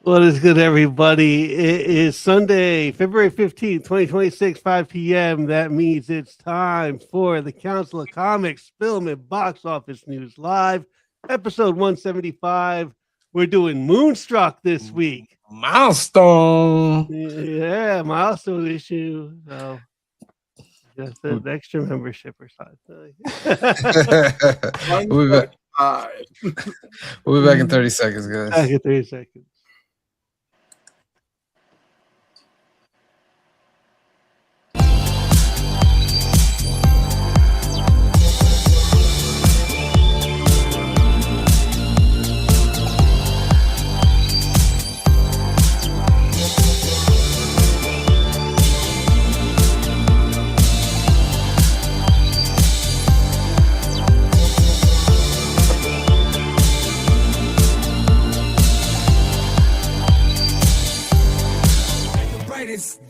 What is good, everybody? It is Sunday, February 15th, 2026, 5 p.m. That means it's time for the Council of Comics Film and Box Office News Live, episode 175. We're doing Moonstruck this week. Milestone. Yeah, milestone issue. So just an extra membership or something. we'll be back in 30 seconds, guys. Back in 30 seconds.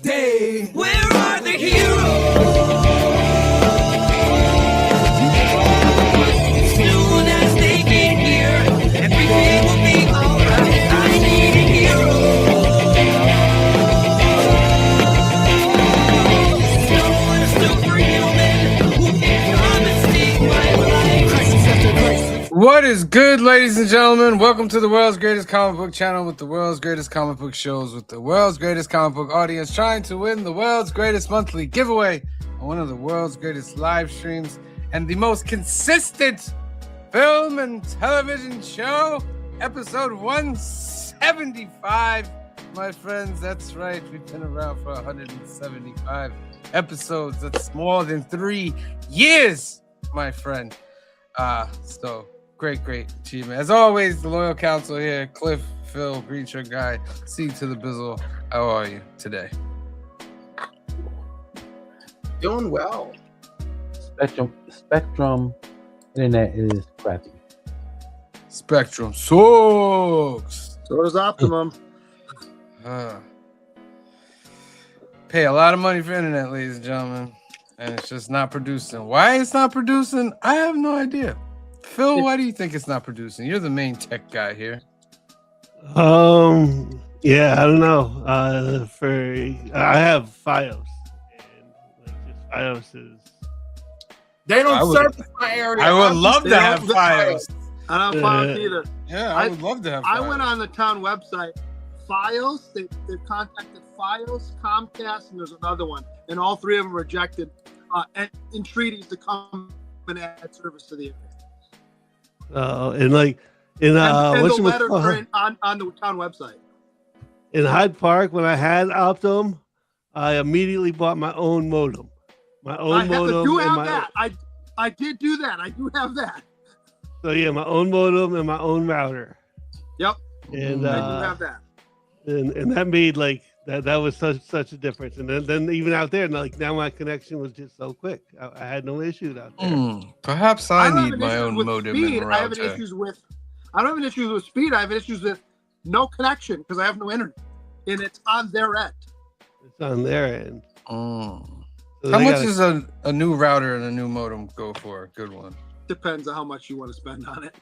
Day. Where are the heroes? As soon as they get here, everything will be alright. I need a hero. Someone superhuman who can come and save my life. Crisis after crisis. What is good, ladies and gentlemen? Welcome to the world's greatest comic book channel with the world's greatest comic book shows with the world's greatest comic book audience trying to win the world's greatest monthly giveaway on one of the world's greatest live streams and the most consistent film and television show, episode 175. My friends, that's right. We've been around for 175 episodes. That's more than 3 years, my friend. So great achievement. As always, the loyal council here, Cliff, Phil, Green Shirt Guy, C to the Bizzle. How are you today? Doing well. Spectrum internet is crappy. Spectrum sucks. So does Optimum. Pay a lot of money for internet, ladies and gentlemen, and it's just not producing. Why it's not producing, I have no idea. Phil, why do you think it's not producing? You're the main tech guy here. Yeah, I don't know. I have FiOS, and just FiOS is. They don't service my area. I would love to have FiOS. I don't have FiOS either. Yeah, I would love to have FiOS. I went on the town website. FiOS, they contacted FiOS, Comcast, and there's another one, and all three of them rejected entreaties to come and add service to the area. And the letters are on the town website. In Hyde Park, when I had Optum, I immediately bought my own modem. I did do that. I do have that. So yeah, my own modem and my own router. Yep. And I do have that. And that made that was such a difference. And then even out there, now my connection was just so quick. I had no issues out there. Perhaps I need my own modem and router. I don't have issues with speed. I have issues with no connection because I have no internet, and it's on their end. It's on their end. So how much does a new router and a new modem go for? A good one. Depends on how much you want to spend on it.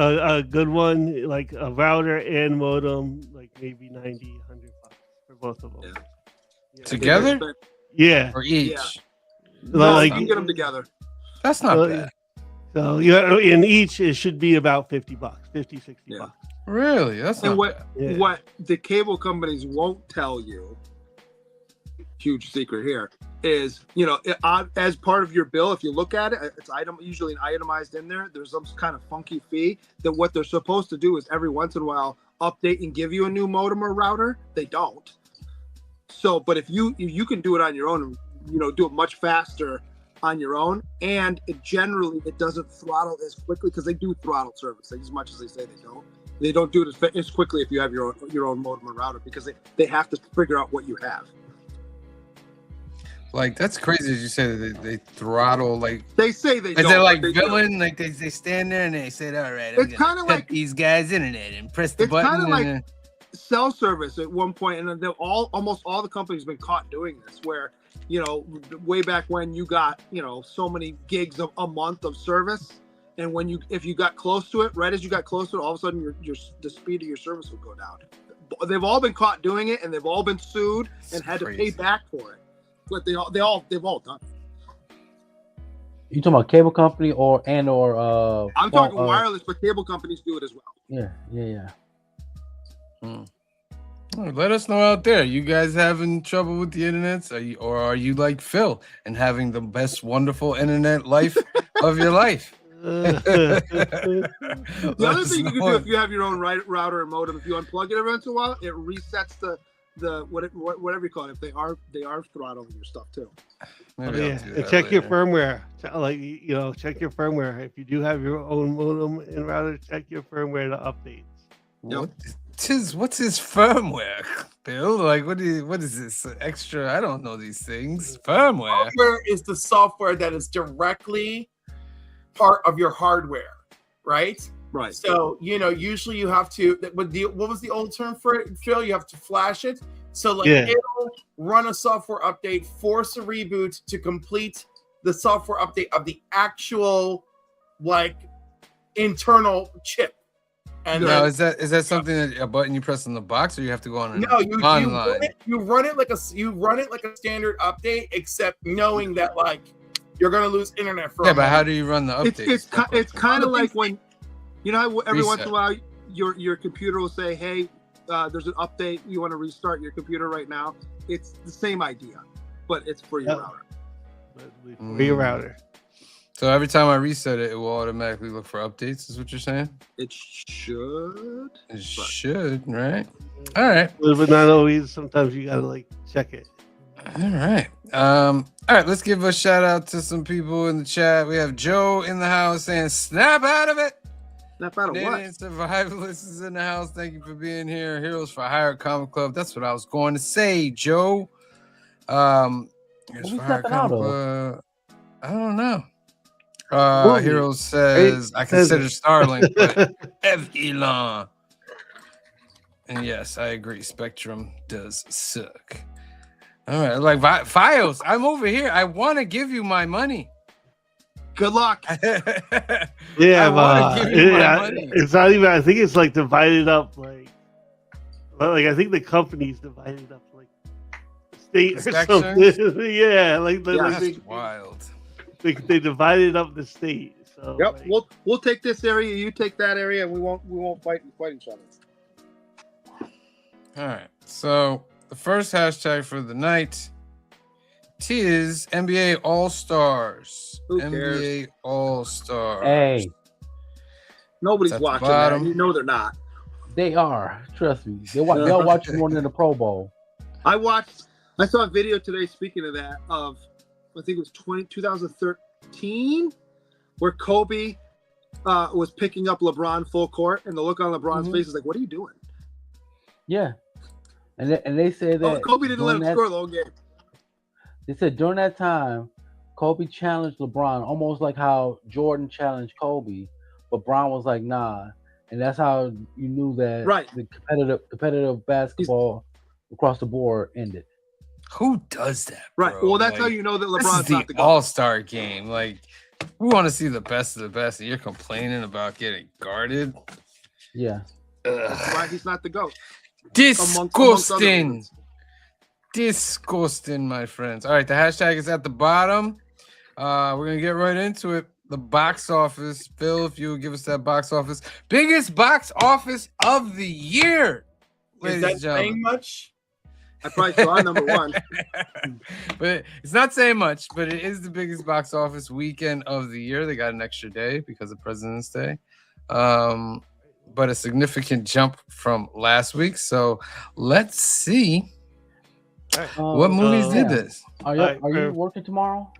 A good one, like a router and modem, like maybe 90, 100 bucks for both of them. Yeah. Together? Yeah. Or each? Yeah. No, you can get them together. That's not bad. So in each it should be about 50 bucks, 50, 60 bucks. Really? That's not bad. What the cable companies won't tell you, huge secret here, is as part of your bill, if you look at it, it's usually itemized in there. There's some kind of funky fee that what they're supposed to do is every once in a while update and give you a new modem or router. They don't. So, but if you can do it on your own, do it much faster on your own, and it doesn't throttle as quickly because they do throttle service as much as they say they don't. They don't do it as quickly if you have your own modem or router because they have to figure out what you have. Like, that's crazy as you say that they throttle, like they say they don't. Is it like villain? Like they stand there and they said, all right, it's kind of like these guys' internet and press the button. It's kind of like cell service at one point, and almost all the companies have been caught doing this, where way back when you got so many gigs a month of service, and if you got close to it, right as you got close to it, all of a sudden the speed of your service would go down. They've all been caught doing it, and they've all been sued and had to pay back for it. But they've all done it. You talking about cable company or I'm talking wireless, but cable companies do it as well. Yeah. Let us know out there. You guys having trouble with the internet? Are you like Phil and having the best, wonderful internet life of your life? The other thing you can do if you have your own router and modem, if you unplug it every once in a while, it resets the whatever you call it. If they are throttling your stuff too. Maybe And check your firmware. Check your firmware. If you do have your own modem and router, check your firmware to updates. What's his firmware, Bill? Like, what is this extra? I don't know these things. Firmware. Software is the software that is directly part of your hardware, right? Right. So usually you have to. What was the old term for it, Phil? You have to flash it. So it'll run a software update, force a reboot to complete the software update of the actual internal chip. And now, is that something that a button you press on the box, or you have to go on? No, you run it like a standard update, except knowing that you're gonna lose internet for. Yeah, but how do you run the update? It's kind of like when how every once in a while your computer will say, "Hey, there's an update. You want to restart your computer right now?" It's the same idea, but it's for your router. For your router. So every time I reset it, it will automatically look for updates, is what you're saying? It should. It should, right? All right. But not always. Sometimes you gotta check it. All right. All right, let's give a shout out to some people in the chat. We have Joe in the house saying, snap out of it. Snap out of what? Survivalist is in the house. Thank you for being here. Heroes for Hire Comic Club. That's what I was going to say, Joe. Heroes for Hire Comic Club. I don't know. Heroes says I consider Starlink, but Elon. And yes, I agree. Spectrum does suck. All right, Fios, I'm over here. I want to give you my money. Good luck. Yeah, money. It's not even. I think it's divided up I think the company's divided up state or something. Yeah, that's wild. They divided up the state. So yep, we'll take this area, you take that area, and we won't fight each other. All right. So the first hashtag for the night is NBA All-Stars. NBA All-Stars. Hey, nobody's watching that. You know they're not. They are. Trust me. They'll watch more than the Pro Bowl. I saw a video today. Speaking of that, I think it was 2013, where Kobe was picking up LeBron full court, and the look on LeBron's face is like, "What are you doing?" Yeah, and they said that Kobe didn't let him score the whole game. They said during that time, Kobe challenged LeBron, almost like how Jordan challenged Kobe, but Bron was like, "Nah," and that's how you knew that the competitive basketball across the board ended. Who does that, right? Bro? Well, that's how you know that LeBron's not the All-Star game. We want to see the best of the best, and you're complaining about getting guarded. Yeah, why he's not the GOAT? Disgusting, disgusting, my friends. All right, the hashtag is at the bottom. We're gonna get right into it. The box office, Phil. If you would give us that box office, biggest box office of the year. Is that saying much? I probably saw number one. But it's not saying much, but it is the biggest box office weekend of the year. They got an extra day because of President's Day. But a significant jump from last week. So let's see what movies did this. Are you working tomorrow?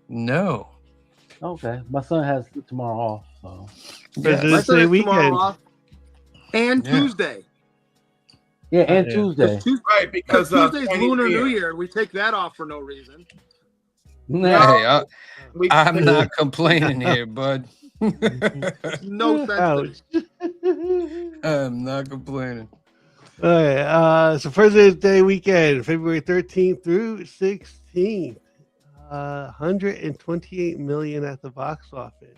No. Okay. My son has tomorrow off. So President's Day weekend. And Tuesday. Yeah, and Tuesday. Right, because Tuesday's Lunar New Year. We take that off for no reason. Hey, I'm not complaining here, bud. No sense. I'm not complaining. All right. So President's Day weekend, February 13th through 16th. 128 million at the box office.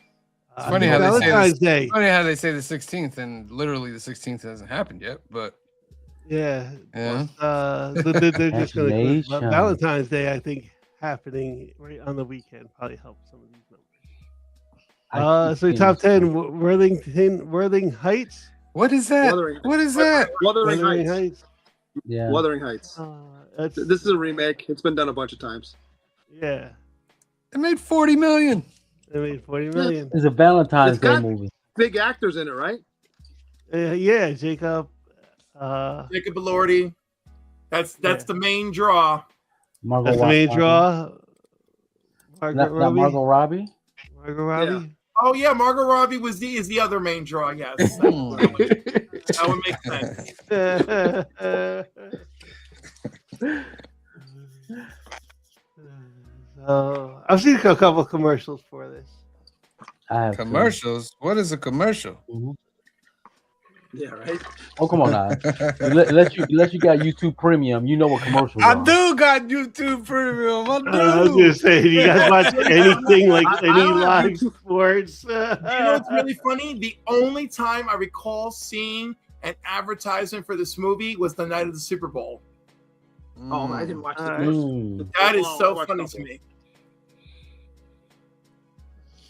It's funny how Valentine's Day. Funny how they say the 16th, and literally the 16th hasn't happened yet. But yeah. Yeah. They're just going to Imagination. Valentine's Day, I think, happening right on the weekend probably helps some of these numbers. So top 10, Worthing Heights. what is that? What is that? Wuthering Heights. Yeah. Wuthering Heights. This is a remake. It's been done a bunch of times. Yeah. It made 40 million. They made 40 million. It's a Valentine's It's Day got- movie. Big actors in it, right? Yeah, Jacob. Jacob Elordi. That's the main draw. Margot That's the main Robbie. draw. Margaret Not Robbie. Margot Robbie. Margot Robbie. Oh yeah, Margot Robbie is the other main draw. Yes, that would make sense. So I've seen a couple of commercials for this. I have Commercials? What is a commercial? Mhm. Yeah, right. Oh, come on now. Unless you got YouTube Premium, you know what commercials I are. do got YouTube Premium. I was gonna say, do you guys watch anything like I any don't have live sports? You know what's really funny? The only time I recall seeing an advertisement for this movie was the night of the Super Bowl. Oh, I didn't watch the Mm. That is Oh, so watch funny that to one. me.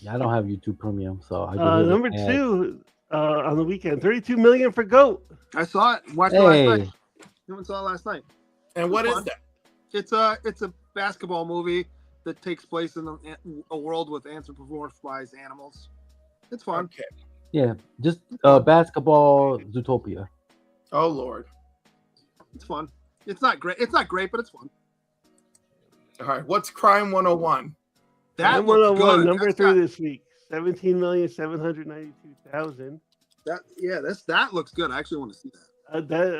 Yeah, I don't have YouTube Premium, so I Number two on the weekend, 32 million for GOAT. I saw it. Watched it last Hey, night. Someone saw it last night. And what is Fun. that? It's a basketball movie that takes place in a world with anthropomorphized animals. It's fun. Okay. yeah, just basketball Zootopia. Oh Lord. It's fun. It's not great. It's not great, but it's fun. All right. What's Crime 101? That Number looks good. number That's three got- this week, 17,792,000. That looks good. I actually want to see that.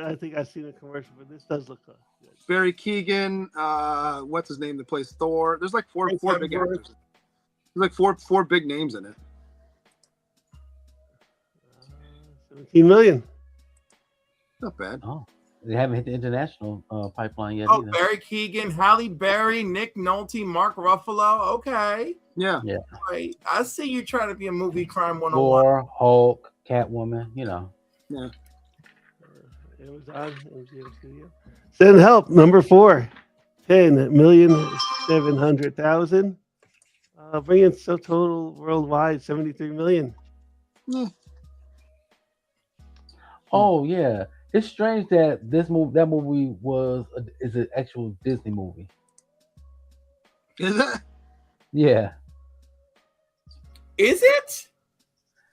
I think I've seen a commercial, but this does look good. Barry Keoghan, what's his name that plays Thor? There's like four big actors. There's like four big names in it. 17 million. Not bad. Oh, they haven't hit the international pipeline yet Oh, either. Barry Keoghan, Halle Berry, Nick Nolte, Mark Ruffalo. Okay. Yeah. Right. I see you trying to be a movie Crime 101. Thor, Hulk, Catwoman. You know. Amazon MGM Studio. Send help. Number 4, 10,700,000. Bringing so total worldwide 73 million. Oh yeah, it's strange that that movie is an actual Disney movie. Is it? Yeah. Is it?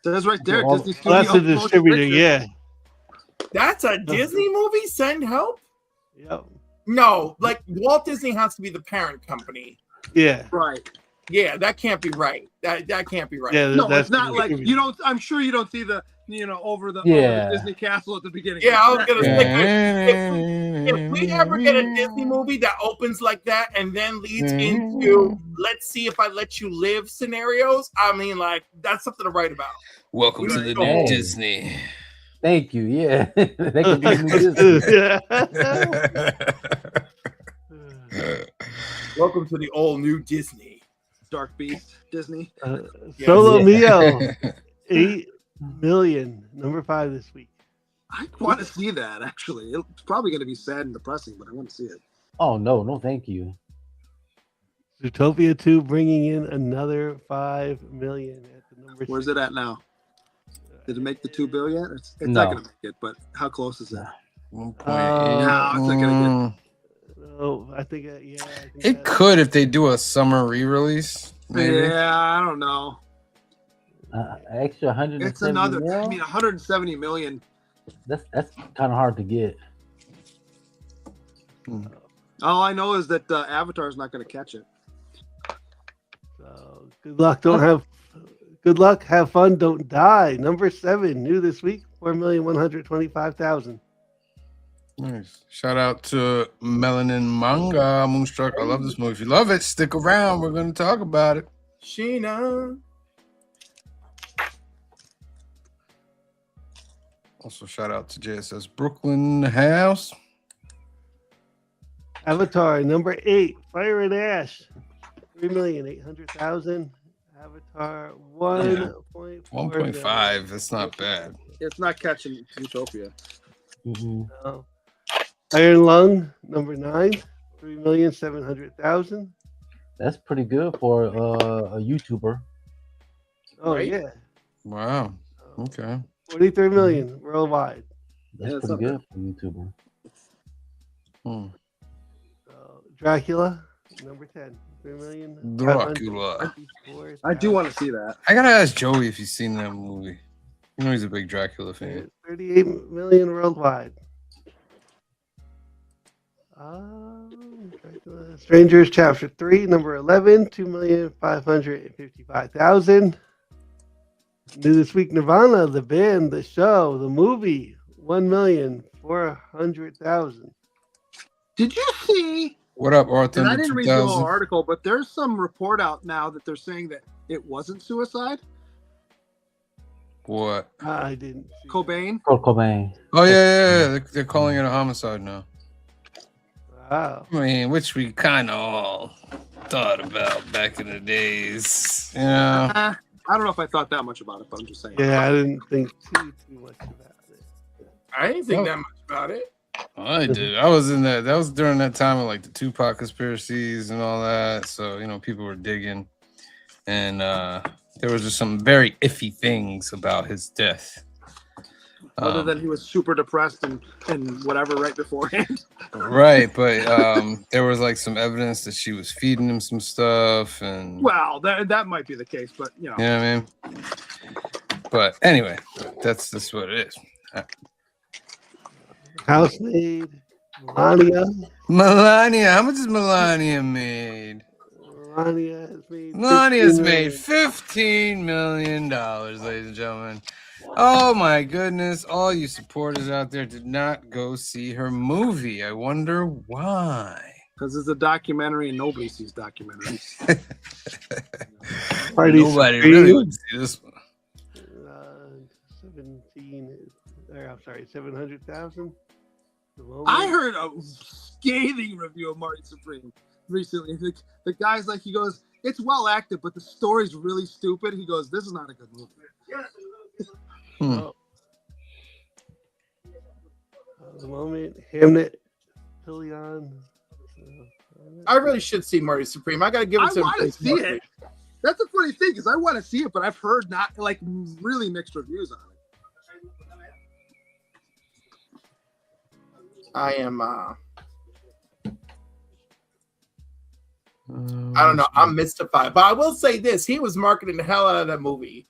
That's right there. Well, Disney Well, that's the Studio distributor. Motion Yeah. That's a Disney movie? Send help? Yep. No, like Walt Disney has to be the parent company. Yeah. Pictures. Right. Yeah, that can't be right. That can't be right. Yeah. No, that's it's not the like distributor. you don't. I'm sure you don't see the over the Yeah. Disney castle at the beginning. Yeah, I was gonna say Yeah. if we ever get a Disney movie that opens like that and then leads into let's see if I let you live scenarios, I mean, like that's something to write about. Welcome to the new Hey. Disney. Thank you. Yeah. They could be new Disney. Yeah. Welcome to the all new Disney. Dark Beast, Disney. Solo Yeah. Mio, 8 million. Number 5 this week. I want to see that actually. It's probably going to be sad and depressing, but I want to see it. Oh no, thank you. Zootopia 2 bringing in another 5 million at the number. Where's 6. it at now? Did it make the 2 billion? It's No. not going to make it, but how close is it? 1.8. No, it's not gonna Oh, I think yeah. I think It that- could if they do a summer re-release. Maybe. Yeah, I don't know. Extra 170 It's another. mil? I mean, 170 million. That's kind of hard to get. All I know is that Avatar's not going to catch it. So good luck. Good luck. Have fun. Don't die. Number 7, new this week. 4,125,000. Nice. Shout out to Melanin Manga Moonstruck. I love this movie. If you love it, stick around. We're going to talk about it. Sheena. Also, shout out to JSS Brooklyn House. Avatar number 8, Fire and Ash. 3,800,000. Avatar 1.8 1.5. That's not bad. It's not catching Utopia. No. Iron Lung, number 9, 3,700,000. That's pretty good for a YouTuber. Oh Right? yeah, Wow. Okay. 43 million worldwide. That's Yeah, it's pretty not good for a YouTuber. Dracula, number 10, 3 million. Dracula. I do want to see that. I gotta ask Joey if he's seen that movie. You know he's a big Dracula fan. 38 million worldwide. Dracula. Strangers Chapter 3, number 11, 2,555,000. New this week, Nirvana, the band, the show, the movie, 1,400,000. Did you see? What up, Arthur? And I didn't read the whole article, but there's some report out now that they're saying that it wasn't suicide. What? I didn't. See Cobain. Kurt Cobain. Oh yeah. They're calling it a homicide now. that. Wow. I mean, which we kind of all thought about back in the days. Yeah. I don't know if I thought that much about it, but I'm just saying. Yeah, I didn't think too much about it. I didn't think that much about it. I did. I was in that. That was during that time of like the Tupac conspiracies and all that. So people were digging, and there was just some very iffy things about his death. Other than he was super depressed and whatever right beforehand. Right, but there was like some evidence that she was feeding him some stuff, and Well, that might be the case, but you know what I mean. But anyway, that's what it is. Housemaid, Melania. Melania, how much is Melania made? Melania's made $15 million, ladies and gentlemen. Oh my goodness! All you supporters out there did not go see her movie. I wonder why. because it's a documentary and nobody sees documentaries. Nobody really would see this one. 700,000. I heard a scathing review of Marty Supreme recently. The guy's like, he goes, it's well acted, but the story's really stupid. He goes, this is not a good movie. The moment, Hamnet, Pillion. I really should see Marty Supreme. I gotta give it to him. I want to see it. That's the funny thing is I want to see it, but I've heard not like really mixed reviews on it. I am I don't know. I'm mystified. But I will say this, he was marketing the hell out of that movie,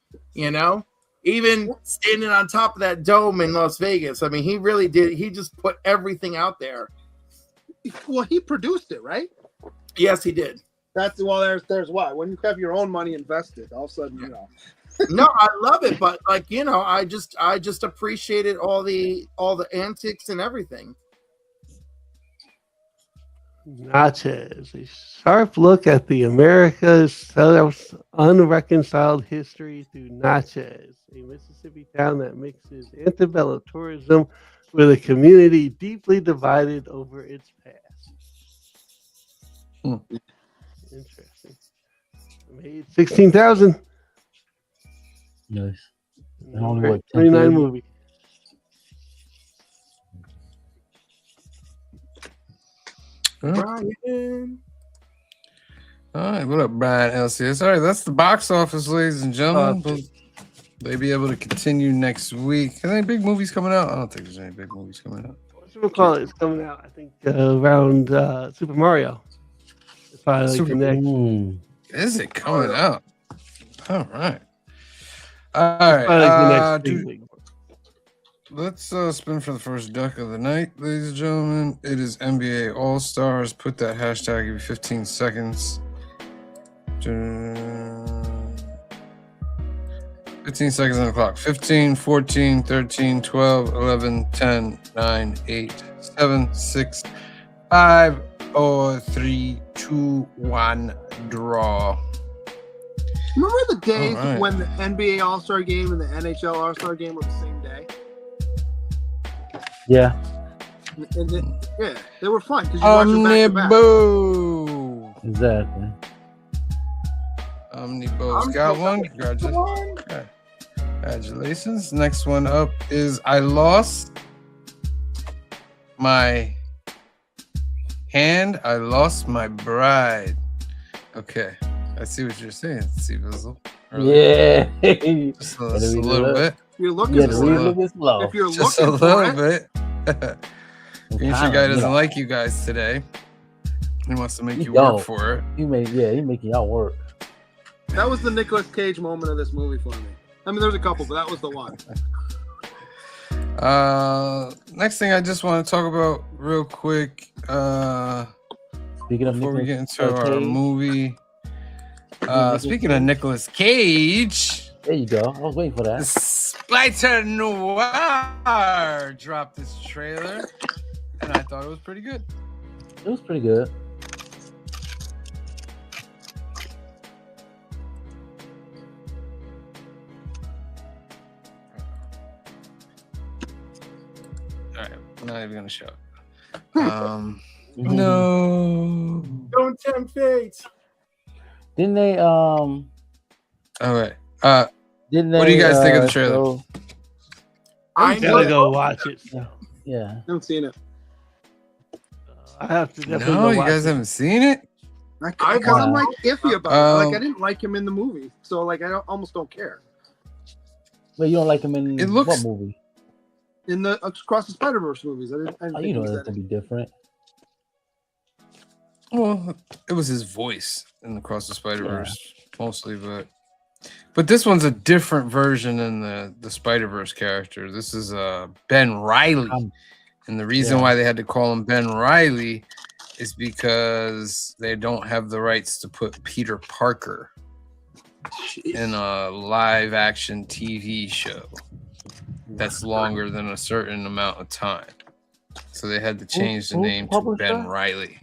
Even standing on top of that dome in Las Vegas. I mean, he really did. He just put everything out there. Well, he produced it, right? Yes, he did. There's why. When you have your own money invested, all of a sudden, No, I love it, but I just appreciated all the antics and everything. Natchez, a sharp look at the America's unreconciled history through Natchez, a Mississippi town that mixes antebellum tourism with a community deeply divided over its past. Interesting. Made 16,000. Nice. And only what, 29 movie. Brian. All right, what up, Brian LCS? All right, that's the box office, ladies and gentlemen. Will they be able to continue next week? Are there any big movies coming out? I don't think there's any big movies coming out. What's it called? It's coming out, I think, around Super Mario. It's probably like the next. Is it coming out? All right. All right. Let's spin for the first duck of the night, ladies and gentlemen. It is NBA All-Stars. Put that hashtag, give you 15 seconds. 15 seconds on the clock. 15, 14, 13, 12, 11, 10, 9, 8, 7, 6, 5, 4, 3, 2, 1, draw. Remember the days when the NBA All-Star Game and the NHL All-Star Game were the same day? Yeah. Yeah, they were fun because you watched them back to back. Exactly. Omnibo's got one. Congratulations. Okay. Congratulations. Next one up is I lost my hand. I lost my bride. Okay. I see what you're saying, Steve Vizzle. Yeah. Just a little bit. You're looking Yeah, for read it. it slow. If you're Just a looking for little it, bit. Green Shirt Guy doesn't like you guys today. He wants to make you don't. work for it. He making y'all work. that was the Nicolas Cage moment of this movie for me. I mean, there's a couple, but that was the one. Next thing I just want to talk about real quick. Speaking of Before we get Nicolas into our Cage, movie. Speaking of Nicolas Cage, there you go. I was waiting for that. Spider Noir dropped this trailer, and I thought it was pretty good. It was pretty good. All right, I'm not even gonna show it. No. Don't tempt fate. Didn't they? All right. Didn't they? What do you guys think of the trailer? I'm gonna go watch it. Yeah. I haven't seen it. I have to definitely No, go you watch guys it. haven't seen it. Because I'm like iffy about it. Like I didn't like him in the movie, so like almost don't care. But you don't like him in It looks- what movie? In the Across the Spider-Verse movies, I didn't Oh, think you it know was that's that. gonna be different. Well, it was his voice in the Across the Spider-Verse mostly, but this one's a different version than the Spider-Verse character. This is Ben Reilly, and the reason why they had to call him Ben Reilly is because they don't have the rights to put Peter Parker in a live-action TV show that's longer than a certain amount of time. So they had to change the Who name to published Ben that? Reilly.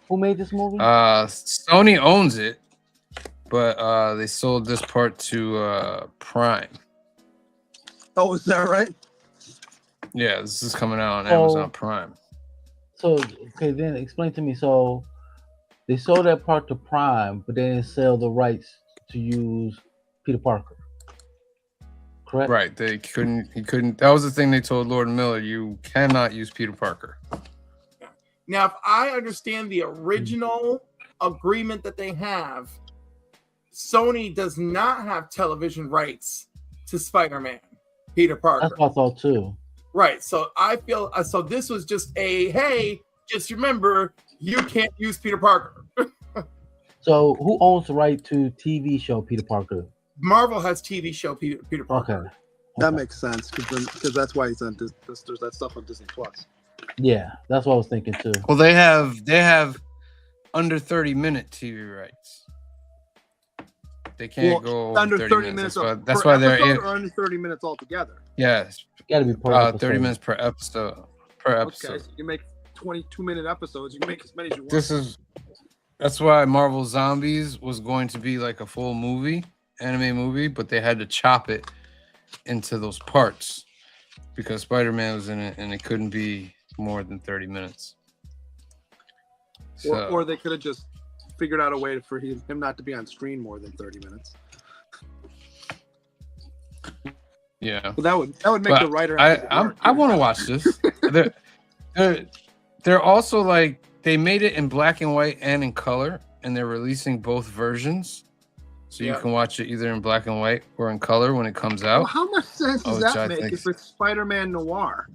Who made this movie? Sony owns it, but they sold this part to Prime. Oh, is that right? Yeah, this is coming out on So- Amazon Prime. So okay, then explain to me. So they sold that part to Prime, but they didn't sell the rights to use Peter Parker. Correct? Right, he couldn't. That was the thing they told Lord Miller. You cannot use Peter Parker. Now, if I understand the original agreement that they have, Sony does not have television rights to Spider-Man, Peter Parker. That's what I thought too. Right. So I feel so. This was just hey, just remember you can't use Peter Parker. So who owns the right to TV show Peter Parker? Marvel has TV show Peter Parker. Okay. That makes sense because that's why he's on there's that stuff on Disney Plus. Yeah, that's what I was thinking too. Well, they have under 30-minute TV rights. They can't go under 30 minutes. minutes. That's per why they're episode or under 30 minutes altogether. yes, Gotta be per episode. 30 minutes per episode. Okay, so you make 22-minute episodes. You can make as many as you want. That's why Marvel Zombies was going to be like a full movie, anime movie, but they had to chop it into those parts because Spider-Man was in it and it couldn't be more than 30 minutes. So, Or they could have just figured out a way for him not to be on screen more than 30 minutes. yeah. Well, that would make the writer. I want to watch this. They're also like they made it in black and white and in color, and they're releasing both versions, so you can watch it either in black and white or in color when it comes out. Well, how much sense does that make think if it's Spider-Man Noir?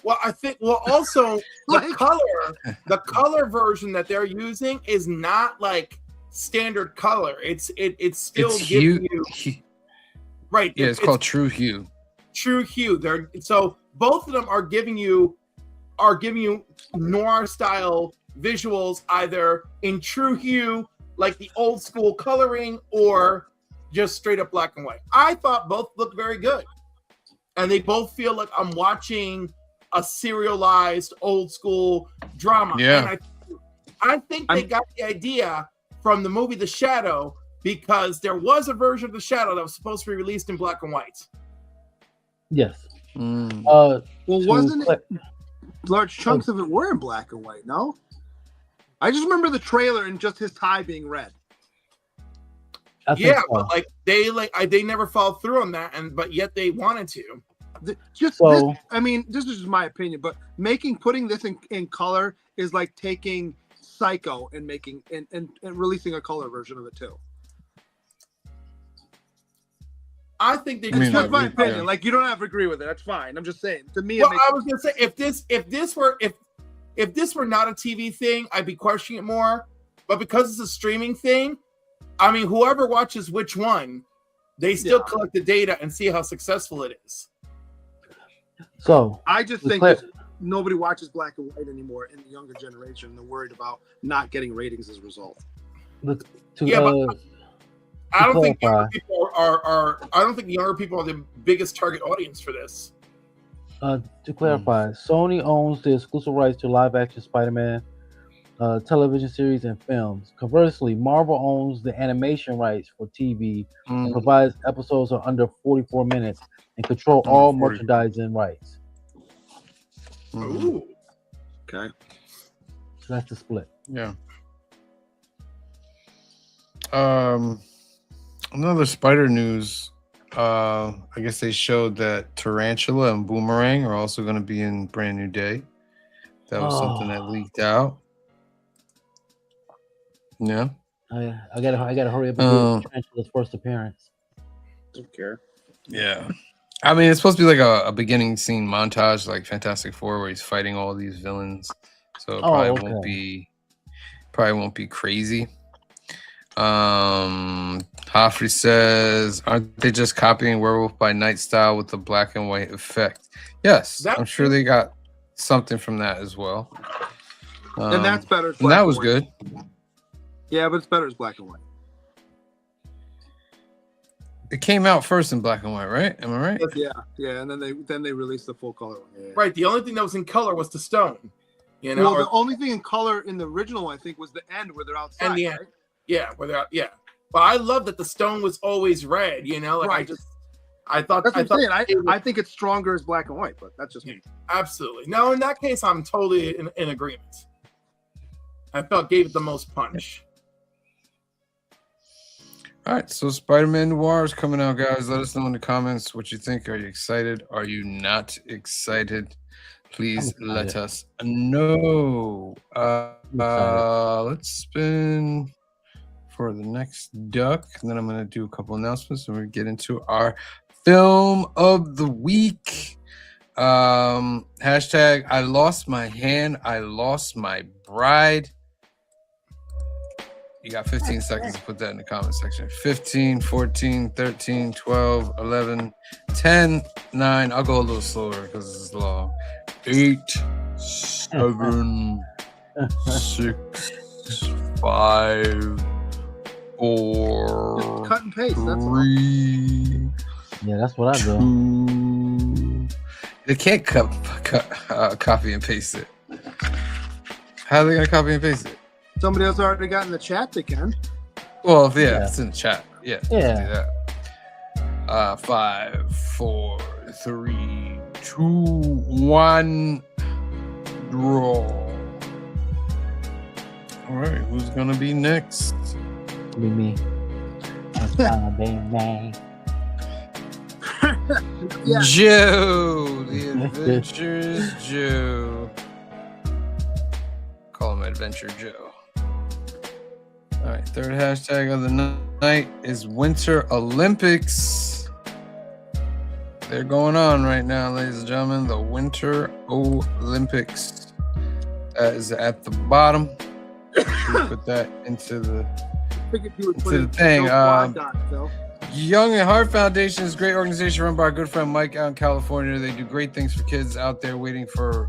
Well, I think. Well, also the color version that they're using is not like standard color. It's still giving you right. Yeah, it's called True Hue. True Hue. So both of them are giving you noir style visuals, either in True Hue, like the old school coloring, or just straight up black and white. I thought both looked very good, and they both feel like I'm watching a serialized old school drama. Yeah. And I think they got the idea from the movie The Shadow, because there was a version of The Shadow that was supposed to be released in black and white. Yes. Well, wasn't it? Large chunks of it were in black and white. No, I just remember the trailer and just his tie being red. think so. but like they never followed through on that, but yet they wanted to. I mean, this is just my opinion, but putting this in color is like taking Psycho and making and releasing a color version of it too. I think they. It's just my opinion. Like, you don't have to agree with it. That's fine. I'm just saying. To me, well, I was gonna say if this were not a TV thing, I'd be questioning it more. But because it's a streaming thing, I mean, whoever watches which one, they still collect the data and see how successful it is. So I just think that nobody watches black and white anymore in the younger generation. They're worried about not getting ratings as a result. But I don't think younger people are. I don't think younger people are the biggest target audience for this. To clarify, Sony owns the exclusive rights to live-action Spider-Man television series and films. Conversely, Marvel owns the animation rights for TV and provides episodes of under 44 minutes and control all merchandising rights. Ooh. Okay. So that's the split. Yeah. Another spider news. I guess they showed that Tarantula and Boomerang are also going to be in Brand New Day. That was something that leaked out. Yeah. I gotta hurry up and get Tarantula's first appearance. Don't care. Yeah. I mean, it's supposed to be like a beginning scene montage, like Fantastic Four, where he's fighting all these villains. So it probably won't be crazy. Hoffrey says, aren't they just copying Werewolf by Night style with the black and white effect? Yes, I'm sure they got something from that as well. And that's better. And that was good. Yeah, but it's better as black and white. It came out first in black and white, right? Am I right? Yeah, and then they released the full color one. Yeah. Right. The only thing that was in color was the stone. You know, well, the only thing in color in the original, I think, was the end where they're outside. And the right? end. Yeah, where they're out. Yeah. But I love that the stone was always red. You know, like right. I thought. That's what I'm saying. I think it's stronger as black and white, but that's just me. Absolutely. No, in that case, I'm totally in agreement. I felt gave it the most punch. All right, so Spider-Man Noir is coming out, guys. Let us know in the comments what you think. Are you excited? Are you not excited? Please let us know. Let's spin for the next duck, and then I'm going to do a couple announcements, and we'll get into our film of the week. Hashtag, I lost my hand. I lost my bride. You got 15 seconds to put that in the comment section. 15, 14, 13, 12, 11, 10, 9. I'll go a little slower because this is long. 8, 7, 6, 5, 4, just cut and paste. 3. Yeah, that's what I do. They can't copy and paste it. How are they gonna copy and paste it? Somebody else already got in the chat. They can. Well, yeah, it's in the chat. Yeah. Yeah. Do that. 5, 4, 3, 2, 1. Draw. All right, who's gonna be next? Be me. I'm gonna be me. Yeah. Joe, the Adventurous Joe. Call him Adventure Joe. All right, third hashtag of the night is Winter Olympics. They're going on right now, ladies and gentlemen. The Winter Olympics. That is at the bottom. Put that into the thing. Young at Heart Foundation is a great organization run by our good friend Mike out in California. They do great things for kids out there waiting for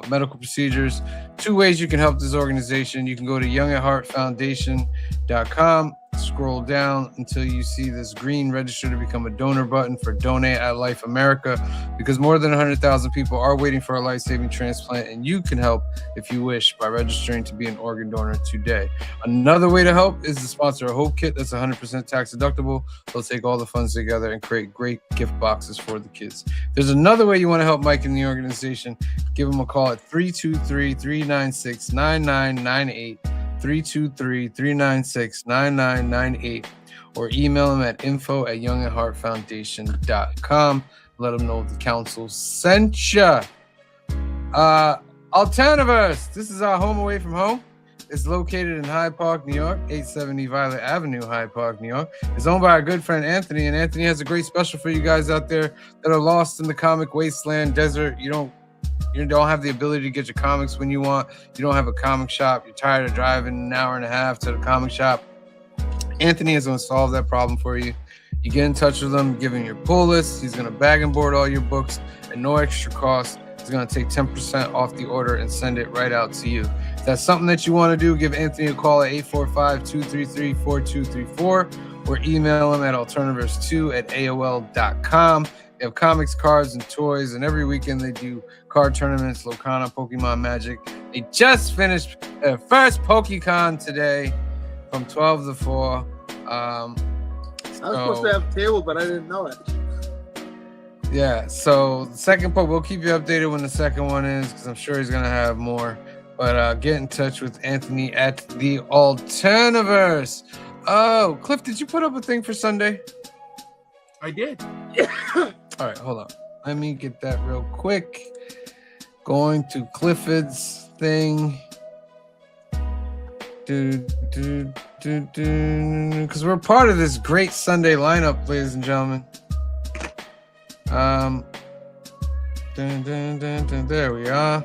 medical procedures. 2 ways you can help this organization. You can go to youngatheartfoundation.com, scroll down until you see this green register to become a donor button for Donate at Life America, because more than 100,000 people are waiting for a life-saving transplant, and you can help if you wish by registering to be an organ donor today. Another way to help is to sponsor a Hope Kit that's 100% tax deductible. They'll take all the funds together and create great gift boxes for the kids. There's another way you want to help Mike and the organization. Give them a call at 323-396-9998, 323-396-9998, or email him at info@youngandheartfoundation.com. Let him know the council sent you. Alternativerse. This is our home away from home. It's located in Hyde Park, New York, 870 Violet Avenue, Hyde Park, New York. It's owned by our good friend Anthony, and Anthony has a great special for you guys out there that are lost in the comic wasteland desert. You don't have the ability to get your comics when you want. You don't have a comic shop. You're tired of driving an hour and a half to the comic shop. Anthony is going to solve that problem for you. You get in touch with him, give him your pull list. He's going to bag and board all your books at no extra cost. He's going to take 10% off the order and send it right out to you. If that's something that you want to do, give Anthony a call at 845-233-4234 or email him at alternativerse2@aol.com. They have comics, cards, and toys, and every weekend they do card tournaments, Locana, Pokemon Magic. They just finished their first PokeCon today from 12 to 4. I was supposed to have a table, but I didn't know it. Yeah, so the second poke, we'll keep you updated when the second one is, because I'm sure he's going to have more. But get in touch with Anthony at the Alternativerse. Oh, Cliff, did you put up a thing for Sunday? I did. All right, hold on. Let me get that real quick. Going to Clifford's thing. Because we're part of this great Sunday lineup, ladies and gentlemen. There we are.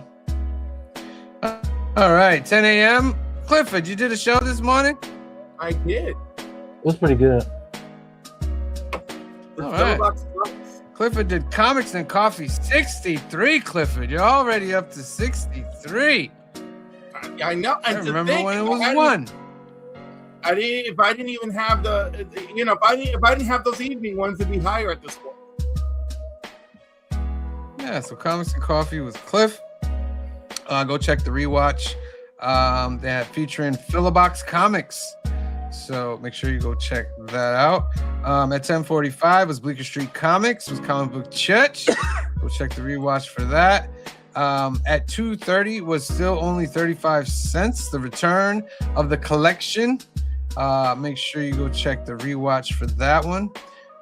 All right, 10 a.m. Clifford, you did a show this morning? I did. It was pretty good. All right. Clifford did Comics and Coffee 63. Clifford, you're already up to 63. I know. I remember when it was 1. If I didn't even have if I didn't have those evening ones, it'd be higher at this point. Yeah, so Comics and Coffee with Cliff. Go check the rewatch. They have featuring Philobox Comics. So make sure you go check that out. At 10:45 was Bleecker Street Comics with Comic Book Church. Go check the rewatch for that. At 2:30 was still only 35 cents. The return of the collection. Make sure you go check the rewatch for that one.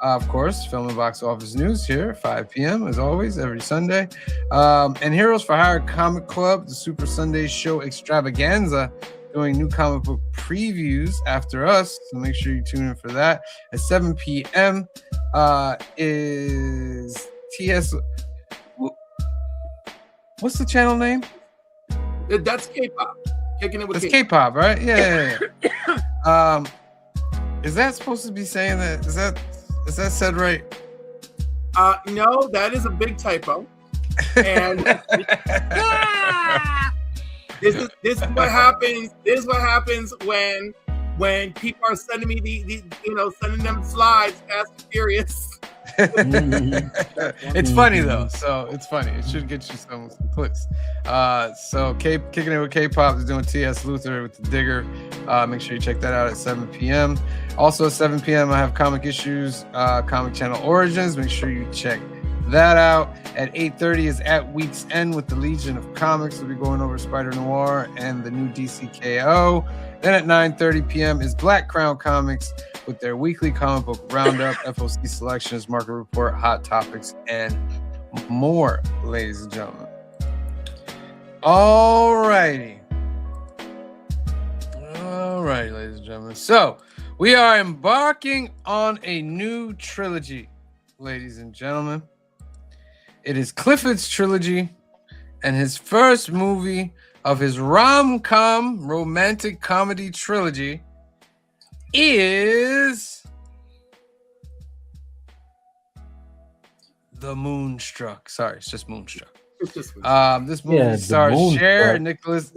Of course, Film and Box Office News here at 5 p.m. as always, every Sunday. And Heroes for Hire Comic Club, the Super Sunday Show Extravaganza, doing new comic book previews after us. So make sure you tune in for that. At 7 p.m. Is TS... What's the channel name? That's K-pop. Kicking it with That's K-pop, right? Yeah. Is that supposed to be saying that? Is that said right? No, that is a big typo. And this is what happens. This is what happens when people are sending me sending them slides, Fast and Furious. It's funny though, so it's funny. It should get you some clicks. So Kicking It with K-pop is doing T.S. Luther with the Digger. Make sure you check that out at 7 p.m. Also at 7 p.m. I have Comic Issues, Comic Channel Origins. Make sure you check that out. At 8:30 is At Week's End with the Legion of Comics. We'll be going over Spider Noir and the new DCKO. Then at 9:30 p.m. is Black Crown Comics with their weekly comic book roundup, FOC selections, market report, hot topics, and more, ladies and gentlemen. All righty, ladies and gentlemen. So we are embarking on a new trilogy, ladies and gentlemen. It is Clifford's trilogy and his first movie of his ROM COM romantic comedy trilogy is The Moonstruck. Sorry, it's just Moonstruck. This movie stars Cher, Nicolas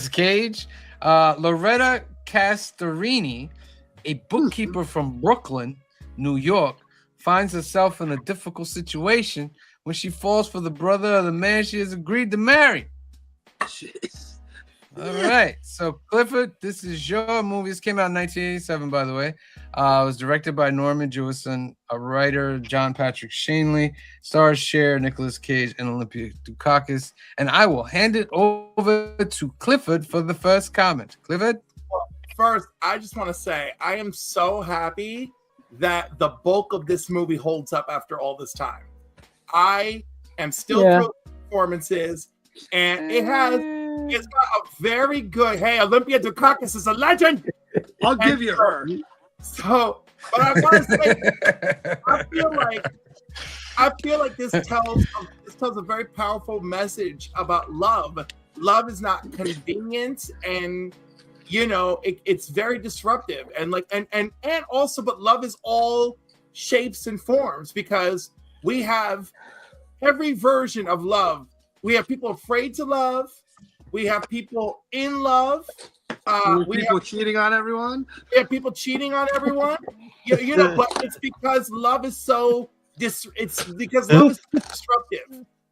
Cage, Loretta Castorini, a bookkeeper from Brooklyn, New York, finds herself in a difficult situation when she falls for the brother of the man she has agreed to marry. Jeez. All right, so Clifford, this is your movie. This came out in 1987, by the way. It was directed by Norman Jewison, a writer, John Patrick Shanley, stars Cher, Nicolas Cage, and Olympia Dukakis. And I will hand it over to Clifford for the first comment. Clifford? first, I just want to say I am so happy that the bulk of this movie holds up after all this time. I am still thrilled with the performances, and it's got a very good. Hey, Olympia Dukakis is a legend. I'll give you her. So, but I want to say, I feel like this tells a very powerful message about love. Love is not convenient, and it's very disruptive, and also, but love is all shapes and forms, because we have every version of love. We have people afraid to love. We have people in love. We have cheating on everyone. We have people cheating on everyone. But it's because love is so disruptive.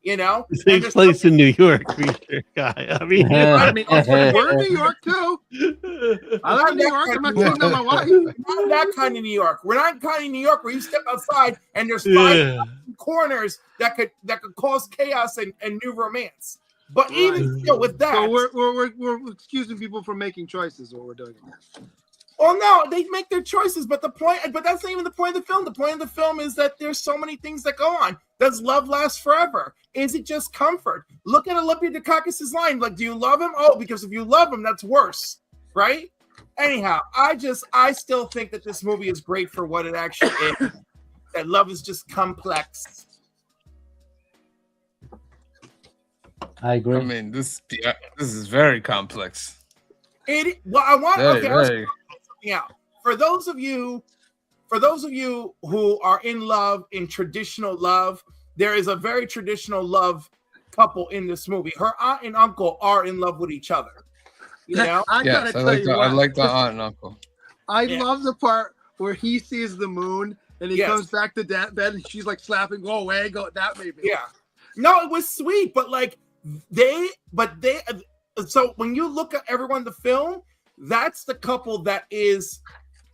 It takes place in New York, creature guy. I mean, we're in New York too. I like New York. I'm not cheating on my wife. Not that kind of New York. We're not kind of New York where you step outside and there's 5 corners that could cause chaos and new romance. But even still, with that, so we're excusing people from making choices. What we're doing. Well, no, they make their choices, but that's not even the point of the film. The point of the film is that there's so many things that go on. Does love last forever? Is it just comfort? Look at Olympia Dukakis' line. Like, do you love him? Oh, because if you love him, that's worse, right? Anyhow, I still think that this movie is great for what it actually is. That love is just complex. I agree. I mean, this is very complex. I want something out. For those of you who are in love, in traditional love, there is a very traditional love couple in this movie. Her aunt and uncle are in love with each other. I like the aunt and uncle. I love the part where he sees the moon and he comes back to bed and she's like slapping, go away, go. That made me. Yeah. No, it was sweet, but so when you look at everyone in the film, that's the couple that is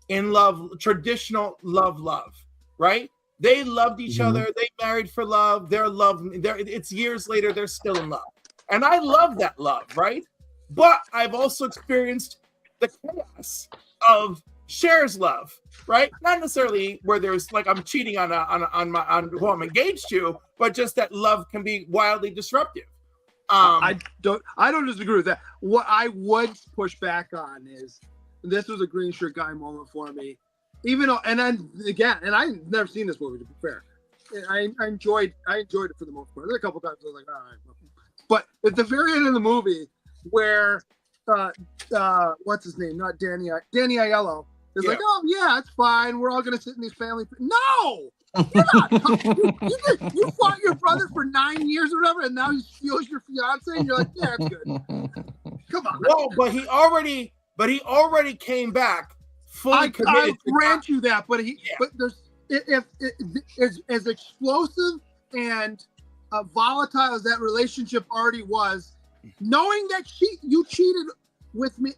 in love, traditional love, right? They loved each other. They married for love. It's years later, they're still in love. And I love that love, right? But I've also experienced the chaos of Cher's love, right? Not necessarily where there's like I'm cheating on who I'm engaged to, but just that love can be wildly disruptive. I don't disagree with that. What I would push back on is this was a green shirt guy moment for me. Even though, and I've never seen this movie, to be fair. I enjoyed it for the most part. There's a couple times I was like, all right. But at the very end of the movie, where what's his name? Not Danny Aiello is like, oh yeah, it's fine. We're all gonna sit in these family. No, you're not. You fought your brother for 9 years or whatever, and now he steals your fiance, and you're like, yeah, it's good. Come on. No, but he already came back fully committed. I grant you that, but there's if as explosive and volatile as that relationship already was, knowing that you cheated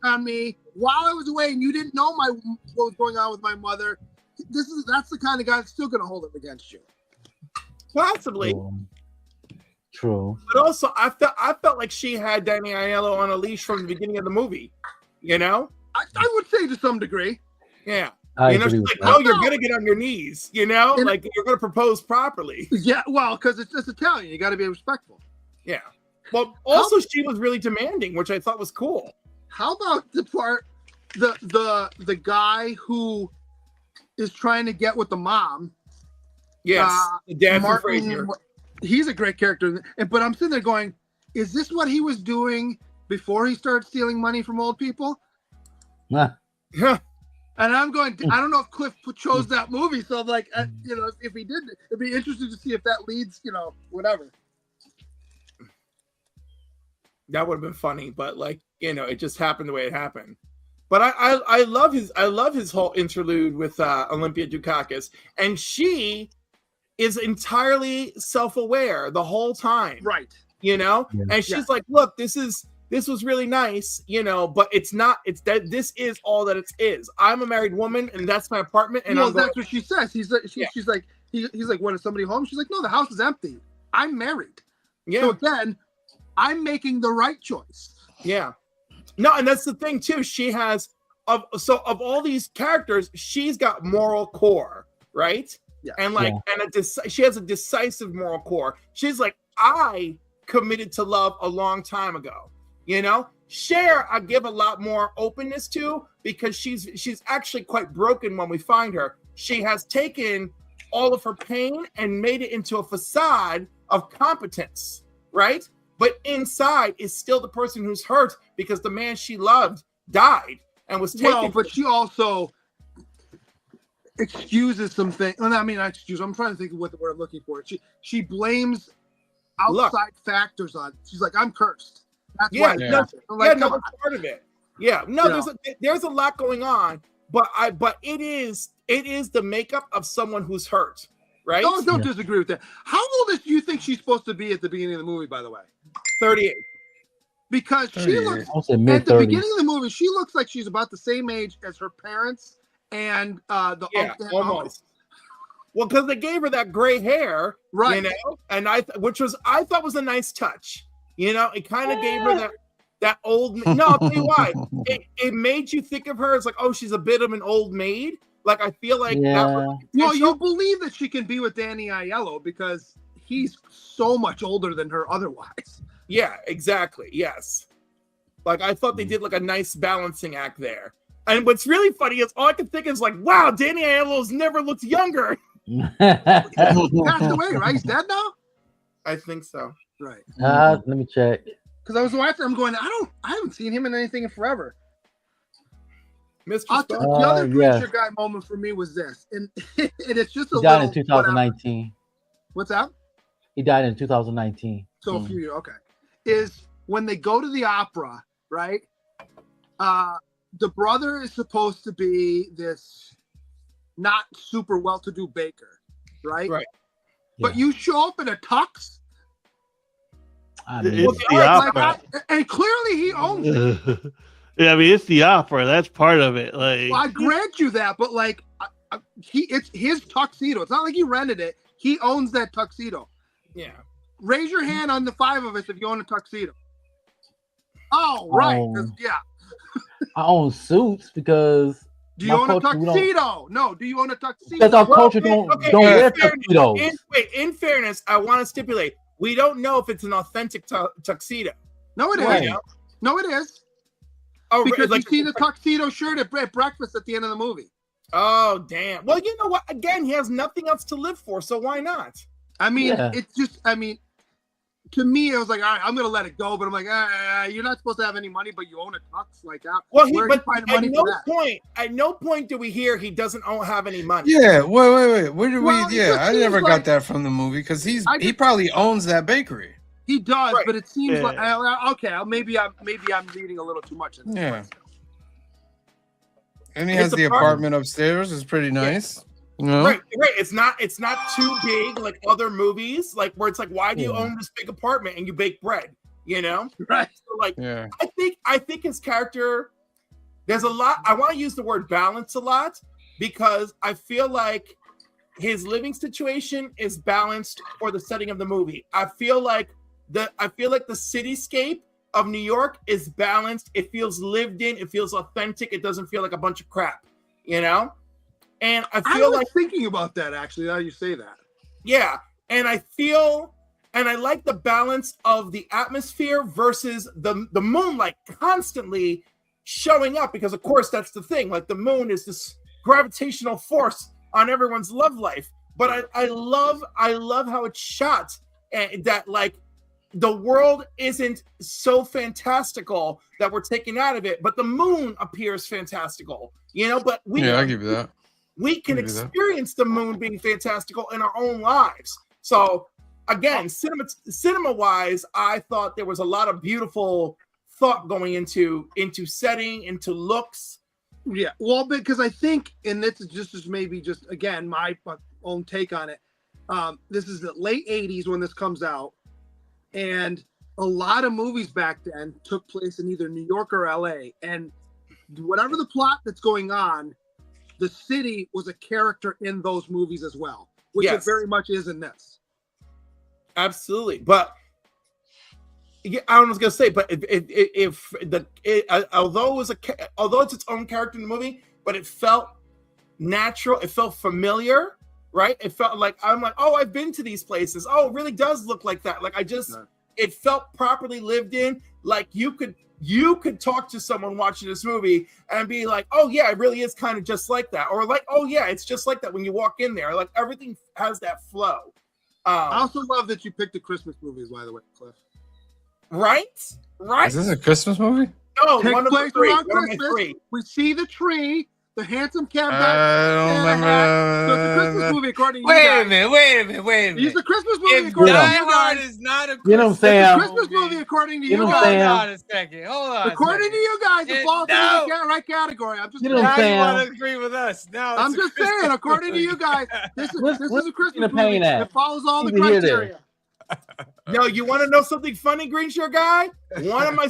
on me while I was away and you didn't know what was going on with my mother, that's the kind of guy that's still going to hold it against you. Possibly. True. But also, I felt like she had Danny Aiello on a leash from the beginning of the movie. I would say to some degree. Yeah. She's like, oh, you're gonna get on your knees, like you're gonna propose properly. Yeah, well, because it's just Italian, you got to be respectful. Yeah. Well, also she was really demanding, which I thought was cool. How about the part, the guy who is trying to get with the mom? Yes, the dad from Frasier. He's a great character, but I'm sitting there going, is this what he was doing before he started stealing money from old people? Nah. Yeah. And I'm going, I don't know if Cliff chose that movie. So I'm like, if he did, it'd be interesting to see if that leads, whatever. That would have been funny, but it just happened the way it happened. But I love his whole interlude with Olympia Dukakis, and she is entirely self-aware the whole time. Right. And she's like, look, this was really nice, but it's not. It's that this is all that it is. I'm a married woman, and that's my apartment. And that's what she says. She's like, what, is somebody home? She's like, no, the house is empty. I'm married. Yeah. So again, I'm making the right choice. Yeah. No, and that's the thing too. She has of all these characters, she's got moral core, right? Yeah. And like, she has a decisive moral core. She's like, I committed to love a long time ago. You know, Cher, I give a lot more openness to because she's actually quite broken when we find her. She has taken all of her pain and made it into a facade of competence, right? But inside is still the person who's hurt because the man she loved died and was taken. Well, but she also excuses some things. Well, I mean, not excuse. I'm trying to think of what the word I'm looking for. She blames outside factors on. She's like, I'm cursed. That's why. That's part of it. Yeah, no, there's a lot going on, but it is the makeup of someone who's hurt, right? Don't disagree with that. How old do you think she's supposed to be at the beginning of the movie? By the way, 38. Because she looks at the beginning of the movie, she looks like she's about the same age as her parents and almost. Well, because they gave her that gray hair, right? You know, and I thought was a nice touch. You know, it kind of gave her that old. No, I'll tell you why. It made you think of her as like, oh, she's a bit of an old maid. Like I feel like well, you believe that she can be with Danny Aiello because he's so much older than her otherwise. Yeah, exactly. Yes. Like I thought they did like a nice balancing act there. And what's really funny is all I can think is like, wow, Danny Aiello's never looked younger. He passed away, right? He's dead now? I think so. Right. Let me check. Because I was watching, I'm going, I haven't seen him in anything in forever. Mr. The other creature guy moment for me was this. And it's just he died in 2019. What's that? He died in 2019. So a few years, okay. Is when they go to the opera, right? The brother is supposed to be this not super well-to-do baker, right? Right. But you show up in a tux. It's the opera. And clearly he owns it. Yeah, I mean, it's the opera. That's part of it. Like, well, I grant you that, but like, it's his tuxedo. It's not like he rented it. He owns that tuxedo. Yeah. Raise your hand on the 5 of us if you own a tuxedo. Oh, right. Yeah. I own suits because. Do you own a tuxedo? No. Do you own a tuxedo? Because our culture don't wear tuxedos. In fairness, I want to stipulate we don't know if it's an authentic tuxedo. No, it is. Right. No, it is. Oh, because you see the tuxedo shirt at breakfast at the end of the movie. Oh, damn. Well, you know what? Again, he has nothing else to live for, so why not? I mean, it's just, I mean, to me, I was like, all right, I'm going to let it go. But I'm like, you're not supposed to have any money, but you own a tux like that. Well, at no point do we hear he doesn't have any money. Yeah, wait. Where did I never got that from the movie because he probably owns that bakery. He does, but it seems like okay. Maybe I'm reading a little too much. Yeah, and he has the apartment upstairs. It's pretty nice. You know? Right. It's not too big like other movies, like where it's like, why do you own this big apartment and you bake bread? You know, right? So, like, I think his character. There's a lot. I want to use the word balance a lot because I feel like his living situation is balanced for the setting of the movie. I feel like the cityscape of New York is balanced. It feels lived in. It feels authentic. It doesn't feel like a bunch of crap, you know? And I feel like thinking about that actually, now you say that. Yeah. And I like the balance of the atmosphere versus the moonlight constantly showing up because of course that's the thing. Like the moon is this gravitational force on everyone's love life. But I love how it's shot and that like the world isn't so fantastical that we're taken out of it, but the moon appears fantastical, you know, but I'll give you that. We can experience the moon being fantastical in our own lives. So again, cinema wise, I thought there was a lot of beautiful thought going into setting, into looks. Yeah, well, because I think, and this is just maybe just again my own take on it. This is the late '80s when this comes out, and a lot of movies back then took place in either New York or LA, and whatever the plot that's going on, the city was a character in those movies as well, which it very much is in this. Absolutely, but Yeah, I was gonna say, but although it's its own character in the movie, but it felt natural. It felt familiar, right? It felt like I'm like, oh, I've been to these places. Oh, it really does look like that. Like it felt properly lived in. Like you could talk to someone watching this movie and be like, oh yeah, it really is kind of just like that, or like, oh yeah, it's just like that when you walk in there. Like everything has that flow. I also love that you picked the Christmas movies, by the way, Cliff. Right? Is this a Christmas movie? No, Takes one of the place three. around One of my Christmas. three. We see the tree, the handsome cab guy. I don't remember. So it's a Christmas movie according to you Wait guys. a minute. It's a Christmas movie If according to Die you Hard guys. is not a You know what I'm Christmas saying? It's a Sam. Christmas movie according to You you know what I'm guys. saying? Hold on a second. Hold on. According to you guys, it falls into No. the right category. I'm just You know what Now I'm you saying? want to agree with us. Now I'm it's a just Christmas saying, according to movie. you guys, this is What's a Christmas in the movie. pain at? It follows all the Need to hear this. criteria. Yo, you want to know something funny, Green Shirt Guy? One of my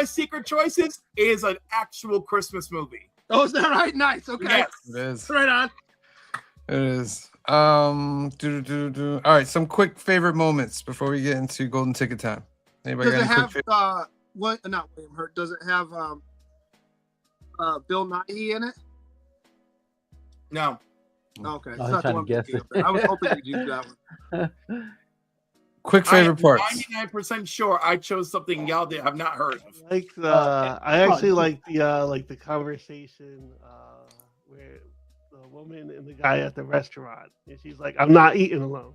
secret choices is an actual Christmas movie. Oh, is that right? Nice. Okay. Yes. It is. Right on. It is. All right, some quick favorite moments before we get into golden ticket time. Anybody Does it got any have quick favorite? not William Hurt? Does it have Bill Nighy in it? No. Okay. Oh, It's he's not the trying to one guess with it. Bill. I was hoping you'd use that one. Quick favorite parts. 99% sure I chose something y'all have not heard of. Like I actually like the conversation where the woman and the guy at the restaurant, and she's like, "I'm not eating alone."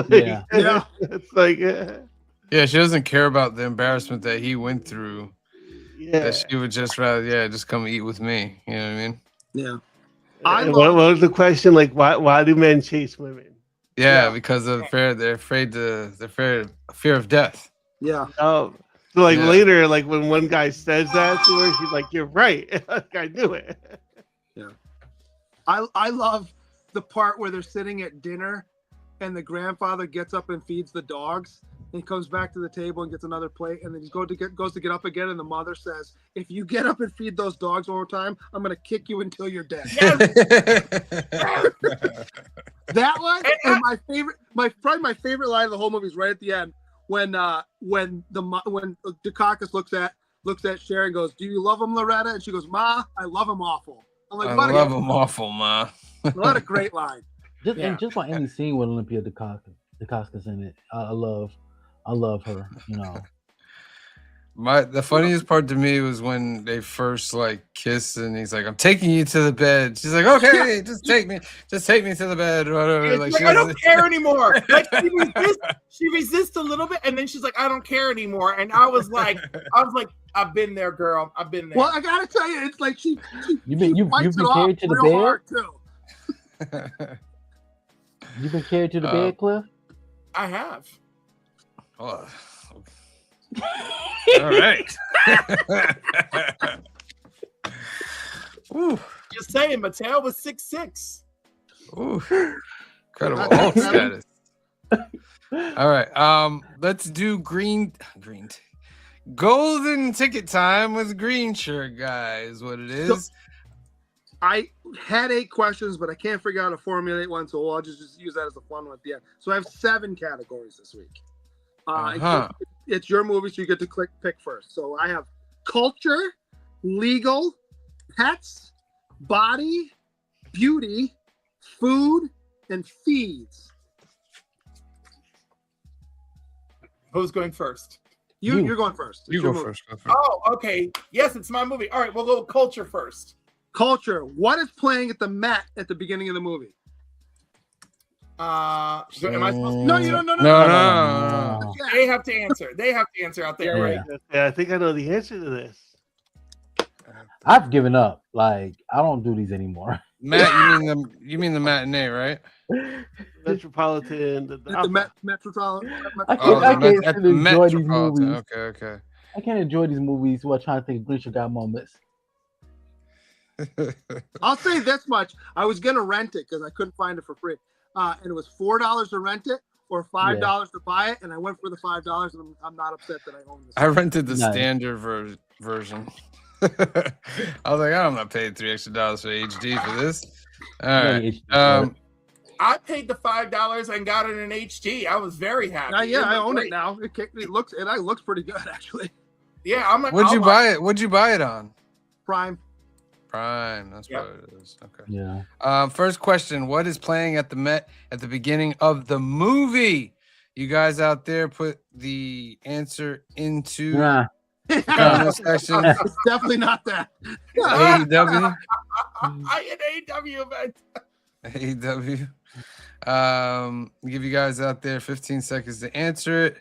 Yeah. Yeah. It's like, Yeah, she doesn't care about the embarrassment that he went through. yeah. That she would just rather, just come eat with me. You know what I mean? Yeah. And what was the question? Like, why do men chase women? Yeah, Yeah. because of they're afraid fear of death. Yeah. Oh, so like Yeah. later, like when one guy says that to her, she's like, "You're right. I knew it." I love the part where they're sitting at dinner and the grandfather gets up and feeds the dogs and he comes back to the table and gets another plate and then he goes to get up again and the mother says, "If you get up and feed those dogs one more time, I'm gonna kick you until you're dead." That one and probably my favorite line of the whole movie is right at the end when Dukakis looks at Sharon and goes, "Do you love him, Loretta?" And she goes, "Ma, I love him awful." I'm like, I what love him awful, ma. what a great line. And just by any scene with Olympia Dukakis in it, I love her. You know, The funniest part to me was when they first like kiss and he's like, "I'm taking you to the bed." She's like, "Okay, just take me to the bed," or whatever. It's Like, like, she I was- don't care anymore. Like she resists a little bit, and then she's like, I don't care anymore. And I was like, I've been there, girl. I've been there. Well, I gotta tell you, it's like she you've been fights it off carried to the real bed. hard, too. You've been carried to the bed, Cliff. I have. Oh. All right. Ooh. Just saying, Mattel was 6'6". Ooh. Incredible Hulk status. All right. Let's do golden ticket time with Green Shirt Guy is what it is. I had 8 questions, but I can't figure out how to formulate one, so I'll just use that as a fun one at the end. So I have 7 categories this week. It's your movie, so you get to pick first. So I have culture, legal, pets, body, beauty, food, and feeds. Who's going first? You're going first. It's You your go movie. first. Go first. Oh, okay. Yes, it's my movie. All right, we'll go culture first. Culture. What is playing at the Met at the beginning of the movie? Am I supposed to? No, you don't. No. No. They have to answer. They have to answer out there, right? Yeah, I think I know the answer to this. I've given up. Like I don't do these anymore. Matt, you mean the matinee, right? Metropolitan. The Metropolitan. I Oh, can't at the enjoy these Metropolitan. movies. Okay. I can't enjoy these movies while trying to think of Green Shirt Guy moments. I'll say this much: I was gonna rent it because I couldn't find it for free, and it was $4 to rent it or $5 to buy it, and I went for the $5, and I'm not upset that I own this. I rented the Nice. standard version. I was like, I'm not paying $3 extra for HD for this. All right. I paid the $5 and got it in HD. I was very happy. Yeah, I own it now. It looks pretty good actually. Yeah, I'm like, What'd you buy it? What'd you buy it on? Prime. That's what it is. Okay. Yeah. First question: what is playing at the Met at the beginning of the movie? You guys out there, put the answer into the comment section. It's definitely not that. AEW. An AEW event. AEW. Give you guys out there 15 seconds to answer it.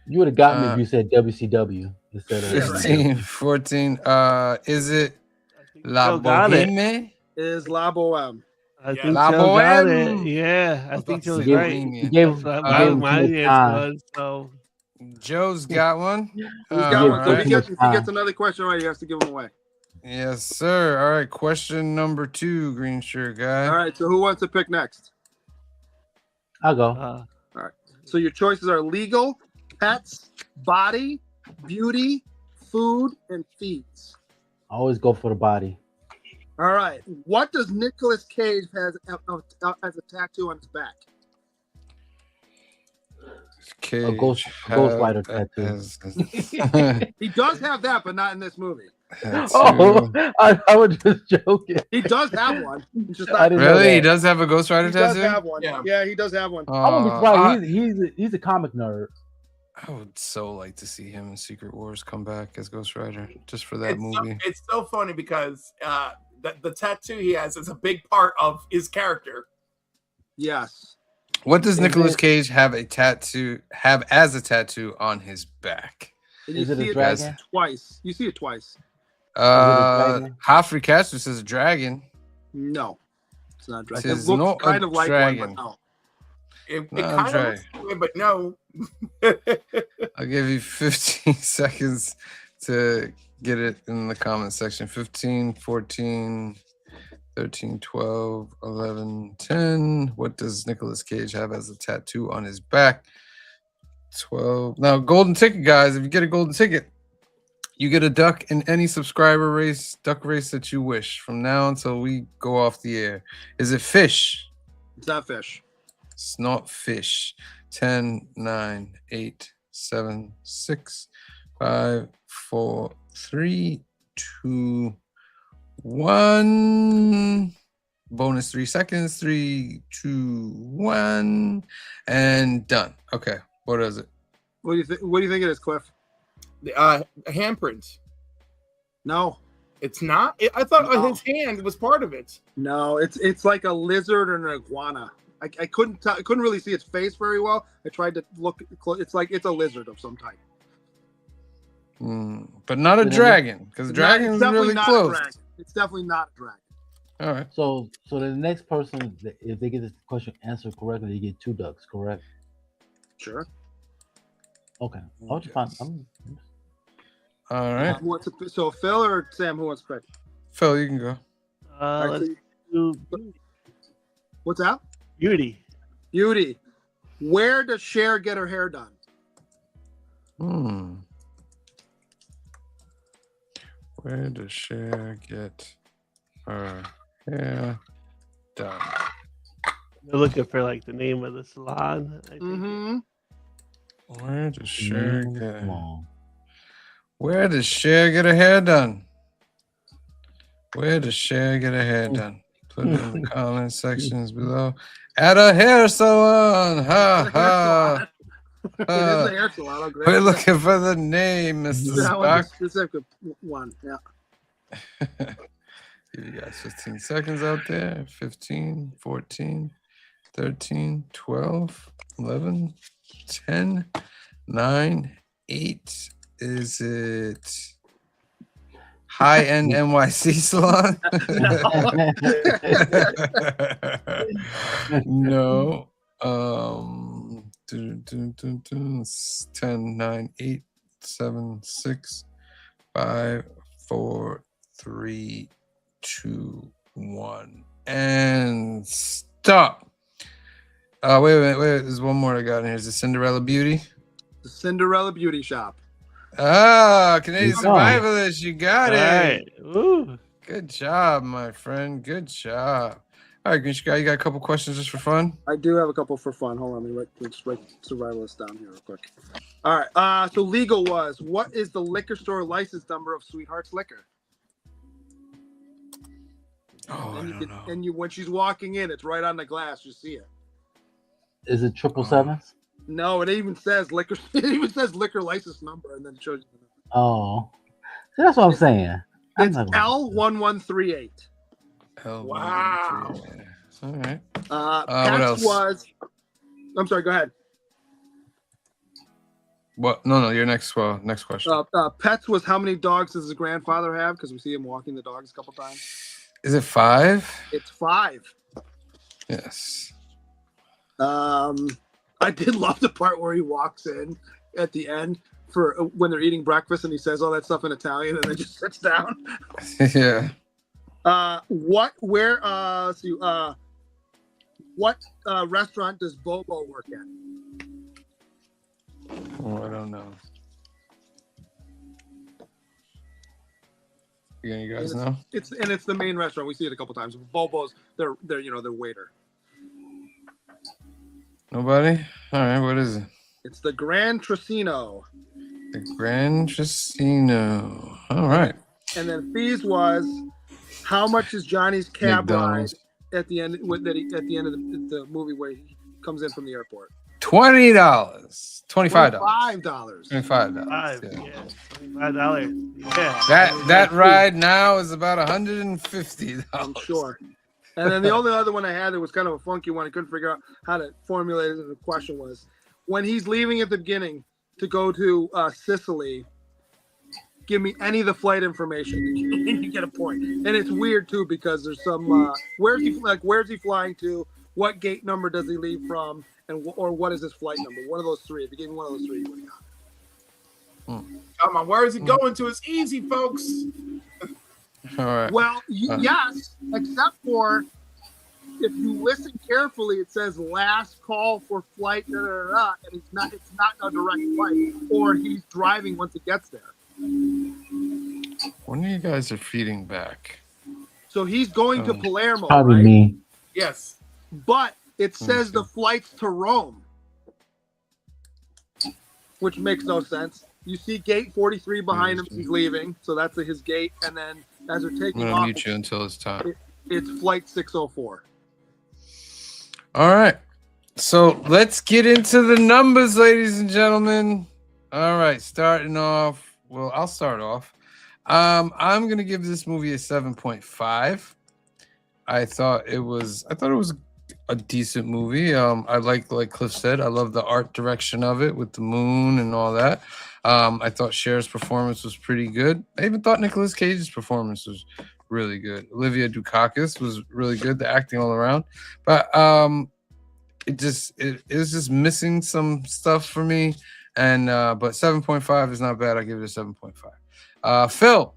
You would have got me if you said WCW instead of 15, 14. Is it La Joe got it. Boheme? Is La Boheme. I Yeah. think La Joe got it. Boheme. Yeah, I was think about to Joe's say right. Bohemian. You gave That's him what my too much answer time. was. So Joe's got one. He's got one. So Alright. if he gets another question right, he has to give them away. Yes, sir. All right. Question number 2, green shirt guy. All right. So who wants to pick next? I'll go. So your choices are legal, pets, body, beauty, food, and feeds. I always go for the body. All right. What does Nicolas Cage has as a tattoo on his back? Cage Ghost Rider tattoo. He does have that, but not in this movie. Oh, I was just joking. He does have one. It's just I not, didn't know Really? that. He does have a Ghost Rider he does tattoo? have one. Yeah. Yeah, he does have one. I won't be surprised. He's a comic nerd. I would so like to see him in Secret Wars come back as Ghost Rider just for that movie. It's so funny because the tattoo he has is a big part of his character. Yes. What does Is Nicolas it- Cage have as a tattoo on his back? And you Is it see a it dragon? twice. You see it twice. dragon? Hofri Castro says a dragon. No, it's not a dragon. It is It looks not a kind of like dragon. one, but no. It No, kind Andre. of looks that way, but no. I'll give you 15 seconds to get it in the comment section. 15, 14, 13, 12, 11, 10. What does Nicolas Cage have as a tattoo on his back? 12. Now, golden ticket, guys. If you get a golden ticket, you get a duck in any subscriber race, duck race that you wish from now until we go off the air. Is it fish? It's not fish. It's not fish. 10, 9, 8, 7, 6, 5, 4, 3, 2, 1. Bonus 3 seconds. 3, 2, 1. And done. Okay. What is it? What do you think? What do you think it is, Cliff? Handprints. No, It's not. I thought No. his hand was part of it. no. It's like a lizard or an iguana. I couldn't I couldn't really see its face very well. I tried to look. It's like it's a lizard of some type. But not a dragon, because It's dragon's definitely really not a close. dragon. It's definitely not a dragon. All right. So the next person, if they get this question answered correctly, they get 2 ducks. Correct? Sure. Okay. I'll just find. All right. Who wants to, so Phil or Sam? Who wants to pick? Phil, you can go. All right, let's do what's that? beauty. Beauty. Where does Cher get her hair done? Where does Cher get her hair done? They're looking for like the name of the salon. I think. Mm-hmm. Where does Cher get? Come on. Where does Cher get her hair done? Where does Cher get her hair done? Put it in the comment sections below. At a hair salon. Ha ha. It is a hair salon. I'll grab We're it. looking for the name, Mr. That one's a Spock. specific one. Yeah. Give you guys 15 seconds out there. 15, 14, 13, 12, 11, 10, 9, 8. Is it high-end NYC salon? No. 10, 9, 8, 7, 6, 5, 4, 3, 2, 1. And stop. Wait. There's one more I got in here. Is it Cinderella Beauty? The Cinderella Beauty Shop. Canadian Come on. Survivalist. You got All it. right. Ooh. Good job, my friend. Good job. All right, Green Guy, you got a couple questions just for fun? I do have a couple for fun. Hold on, let me just write survivalist down here real quick. All right. So legal was, what is the liquor store license number of Sweetheart's Liquor? Oh, I don't know. And when she's walking in, it's right on the glass. You see it. Is it 777? No, it even says liquor. It even says liquor license number, and then it shows you the number. Oh, so that's what I'm saying. It's L1138. Wow. All right. What else? I'm sorry. Go ahead. What? No. Your next question. Pets was, how many dogs does his grandfather have? Because we see him walking the dogs a couple times. Is it 5? It's 5. Yes. I did love the part where he walks in at the end for when they're eating breakfast and he says all that stuff in Italian and then just sits down. Yeah. What restaurant does Bobo work at? Oh, I don't know. Yeah, you guys know? It's the main restaurant. We see it a couple times. Bobo's their waiter. Nobody? All right, what is it? It's the Grand Tricino. The Grand Tricino. All right. And then fees was, how much is Johnny's cab ride at the end of the movie where he comes in from the airport? $20. $25. $25. $25. $25. Yeah. That ride now is about $150. I'm sure. And then the only other one I had that was kind of a funky one, I couldn't figure out how to formulate it as a question, was when he's leaving at the beginning to go to Sicily, give me any of the flight information and you get a point. And it's weird too because there's some where's he flying to, what gate number does he leave from, or what is his flight number? One of those three. If you gave me one of those three, you would have got it. Come on, where is it going to? It's easy, folks. All right. Well, yes, except for if you listen carefully, it says last call for flight, and it's not a direct flight, or he's driving once it gets there. One of you guys are feeding back. So he's going to Palermo, Probably right? me. Yes. But it says the flight's to Rome, which makes no sense. You see gate 43 behind him. He's leaving, so that's his gate. And then as they're taking I'm off, gonna mute you until it's time. It's flight 604. All right. So let's get into the numbers, ladies and gentlemen. All right, starting off. Well, I'll start off. I'm gonna give this movie a 7.5. I thought it was a decent movie. I like Cliff said, I love the art direction of it with the moon and all that. I thought Cher's performance was pretty good. I even thought Nicolas Cage's performance was really good. Olivia Dukakis was really good. The acting all around, but it was just missing some stuff for me. And but 7.5 is not bad. I give it a 7.5. Phil.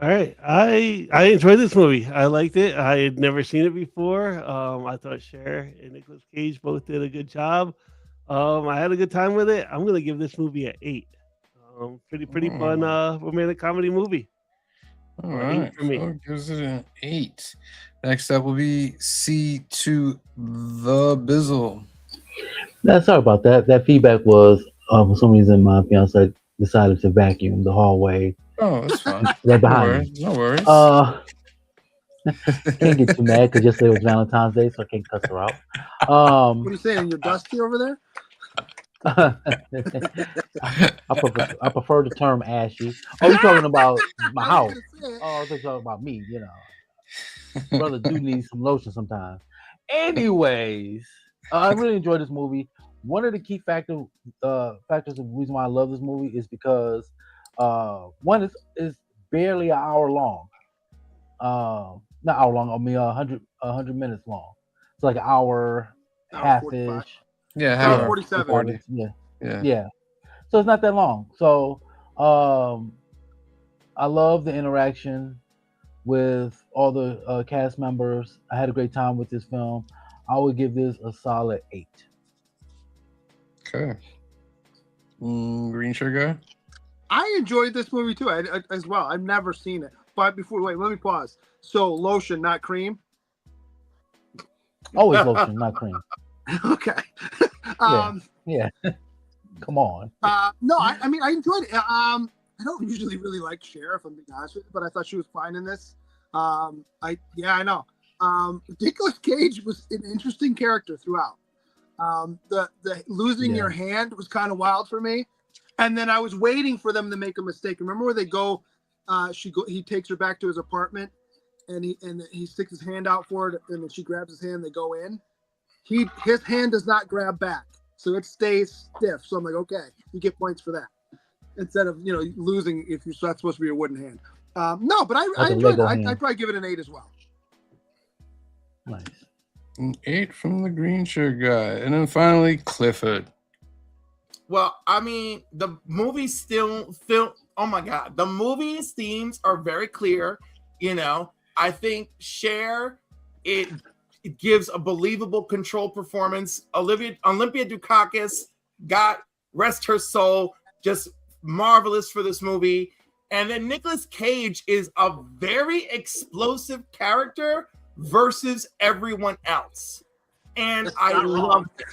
All right, I enjoyed this movie. I liked it. I had never seen it before. I thought Cher and Nicolas Cage both did a good job. I had a good time with it. I'm gonna give this movie an 8. Pretty fun romantic comedy movie. All right, for me. So it gives it an 8. Next up will be C2 The Bizzle. No, sorry about that. That feedback was for some reason my fiance decided to vacuum the hallway. Oh, that's fine. Right behind me. No worries. Can't get too mad because yesterday was Valentine's Day, so I can't cuss her out. What are you saying? You're dusty over there? I prefer the term ashy. Oh, you're talking about my house. Oh, they're talking about me, you know. Brother do need some lotion sometimes. Anyways, I really enjoyed this movie. One of the key factors of the reason why I love this movie is because one is barely an hour long. Not hour long, I mean 100 minutes long. It's like an hour, half-ish. Yeah, hour 47. 40. Yeah. So it's not that long. So I love the interaction with all the cast members. I had a great time with this film. I would give this a solid 8. Okay. Green Sugar. I enjoyed this movie too, as well. I've never seen it. But let me pause. So lotion, not cream? Always lotion, not cream. Okay. Yeah. Come on. No, I mean I enjoyed it. I don't usually really like Cher, if I'm being honest with you, but I thought she was fine in this. I know. Nicolas Cage was an interesting character throughout. The losing your hand was kind of wild for me, and then I was waiting for them to make a mistake. Remember where they go? He takes her back to his apartment, and he sticks his hand out for it, and then she grabs his hand. They go in. His hand does not grab back, so it stays stiff. So I'm like, okay, you get points for that instead of losing if you're not supposed to be a wooden hand. No, but I enjoyed it. I'd probably give it an 8 as well. Nice. An 8 from the green shirt guy. And then finally, Clifford. Well, I mean, the movie still oh my God. The movie's themes are very clear. I think Cher, it gives a believable control performance. Olympia Dukakis rest her soul, just marvelous for this movie. And then Nicolas Cage is a very explosive character versus everyone else. And I love it,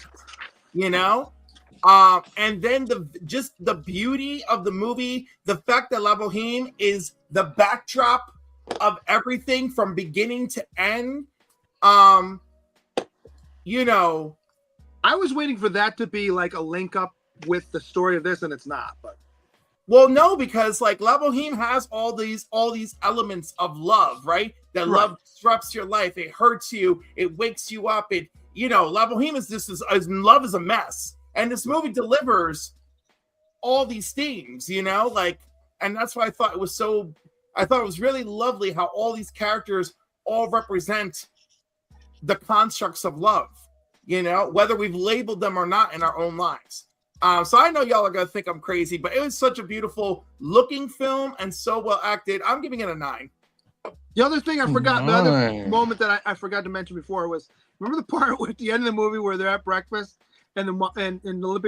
and then the beauty of the movie, the fact that La Boheme is the backdrop of everything from beginning to end. I was waiting for that to be like a link up with the story of this, and it's not, but well, no, because like La Boheme has all these elements of love, right? That love disrupts your life, it hurts you, it wakes you up. La Boheme is love is a mess, and this movie delivers all these themes, and that's why I thought it was really lovely how all these characters all represent the constructs of love, whether we've labeled them or not in our own lives. So I know y'all are going to think I'm crazy, but it was such a beautiful looking film and so well acted. I'm giving it a 9. The other thing I forgot, the other moment that I forgot to mention before was, remember the part at the end of the movie where they're at breakfast and Olympia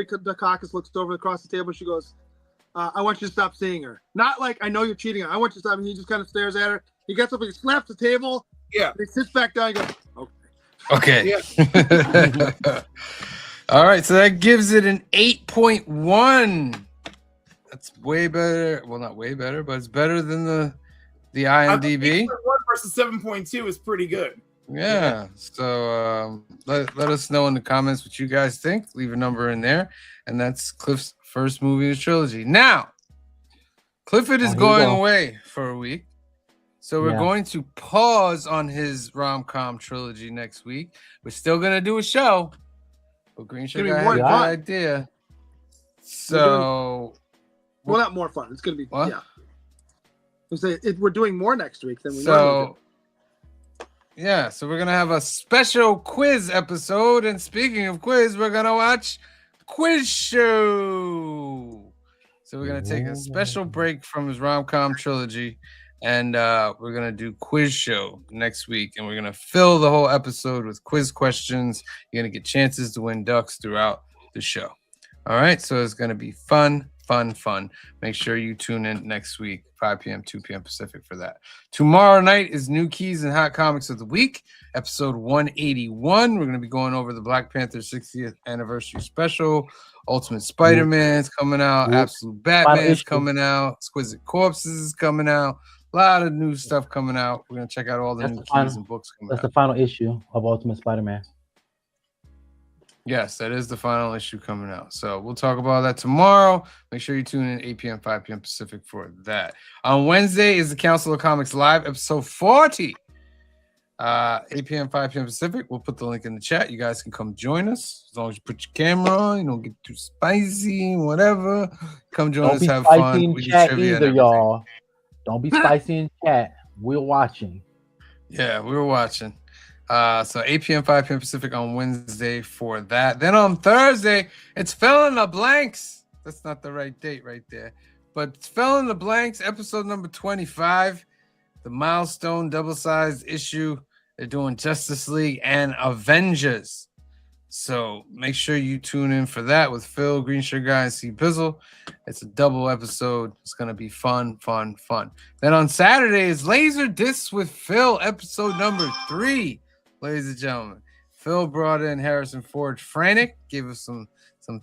Dukakis looks over across the table and she goes, I want you to stop seeing her. Not like, I know you're cheating on her. I want you to stop. And he just kind of stares at her. He gets up and he slaps the table. Yeah. He sits back down and goes, okay. Yeah. All right, so that gives it an 8.1. That's way better. Well, not way better, but it's better than the IMDb. 8.1 versus 7.2 is pretty good. Yeah. So let us know in the comments what you guys think. Leave a number in there, and that's Cliff's first movie of the trilogy. Now, Clifford is going away for a week, so we're going to pause on his rom-com trilogy next week. We're still gonna do a show. But Green Shirt guy had a good idea. So, not more fun. It's gonna be we're doing more next week than we normally do. Yeah, so we're gonna have a special quiz episode. And speaking of quiz, we're gonna watch Quiz Show. So we're gonna take a special break from his rom-com trilogy, and we're gonna do Quiz Show next week, and we're gonna fill the whole episode with quiz questions. You're gonna get chances to win ducks throughout the show. All right, so it's gonna be fun. Make sure you tune in next week, 5 p.m., 2 p.m. Pacific for that. Tomorrow night is New Keys and Hot Comics of the Week, episode 181. We're gonna be going over the Black Panther 60th anniversary special. Ultimate Spider-Man's coming out. Absolute Batman's coming out. Exquisite Corpses is coming out. A lot of new stuff coming out. We're going to check out all the new keys and books coming out. That's the final issue of Ultimate Spider-Man. Yes, that is the final issue coming out. So we'll talk about that tomorrow. Make sure you tune in 8 p.m., 5 p.m. Pacific for that. On Wednesday is the Council of Comics Live, episode 40. 8 p.m., 5 p.m. Pacific. We'll put the link in the chat. You guys can come join us. As long as you put your camera on, you don't get too spicy, whatever. Come join us, have fun. We chat either, y'all. Don't be spicy in chat. We're watching. Yeah, we're watching. So 8 p.m., 5 p.m. Pacific on Wednesday for that. Then on Thursday, it's Fill in the Blanks. That's not the right date right there. But it's Fill in the Blanks, episode number 25. The milestone double-sized issue. They're doing Justice League and Avengers. So make sure you tune in for that with Phil, Green Shirt Guy, and C Bizzle. It's a double episode. It's going to be fun. Then on Saturday is Laser Discs with Phil, episode number 3. Ladies and gentlemen, Phil brought in Harrison Ford Frantic, gave us some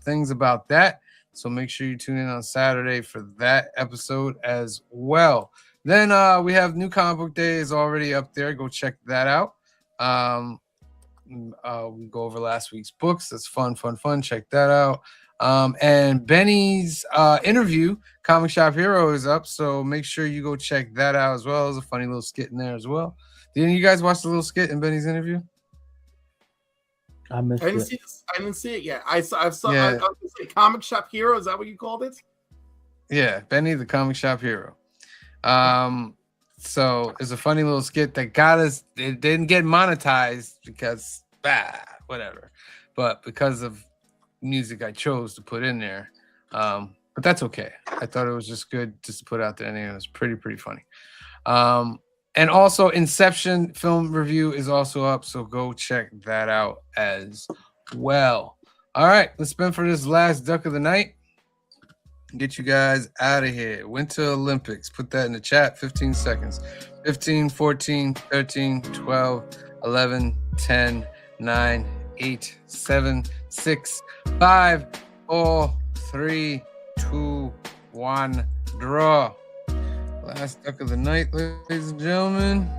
things about that. So make sure you tune in on Saturday for that episode as well. Then we have New Comic Book Day is already up there. Go check that out. We go over last week's books. That's fun. Check that out. And Benny's interview, Comic Shop Hero, is up. So make sure you go check that out as well. There's a funny little skit in there as well. Didn't you guys watch the little skit in Benny's interview? I didn't see it yet. I saw Comic Shop Hero. Is that what you called it? Yeah, Benny the Comic Shop Hero. So it's a funny little skit that got us. It didn't get monetized because whatever, but because of music I chose to put in there. But that's okay. I thought it was just good just to put out there, and it was pretty funny. And also Inception film review is also up, so go check that out as well. All right, let's spin for this last duck of the night. Get you guys out of here. Winter Olympics. Put that in the chat. 15 seconds. 15, 14, 13, 12, 11, 10, 9, 8, 7, 6, 5, 4, 3, 2, 1. Draw. Last duck of the night, ladies and gentlemen.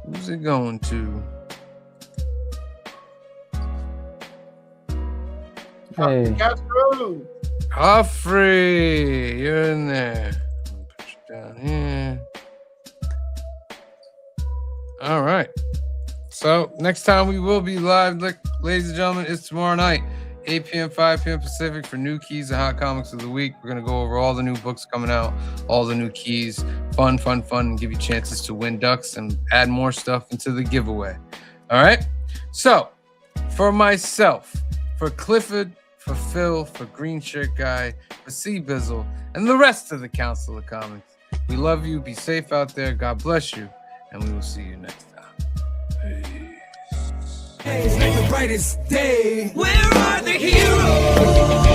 Who's it going to? Hey. Humphrey, you're in there. Put you down here. All right. So next time we will be live, ladies and gentlemen, it's tomorrow night, 8 p.m., 5 p.m. Pacific for new keys and hot comics of the week. We're going to go over all the new books coming out, all the new keys, fun, and give you chances to win ducks and add more stuff into the giveaway. All right. So for myself, for Clifford, for Phil, for Green Shirt Guy, for C Bizzle, and the rest of the Council of Comics, we love you. Be safe out there. God bless you. And we will see you next time. Peace. It's like the brightest day. Where are the heroes?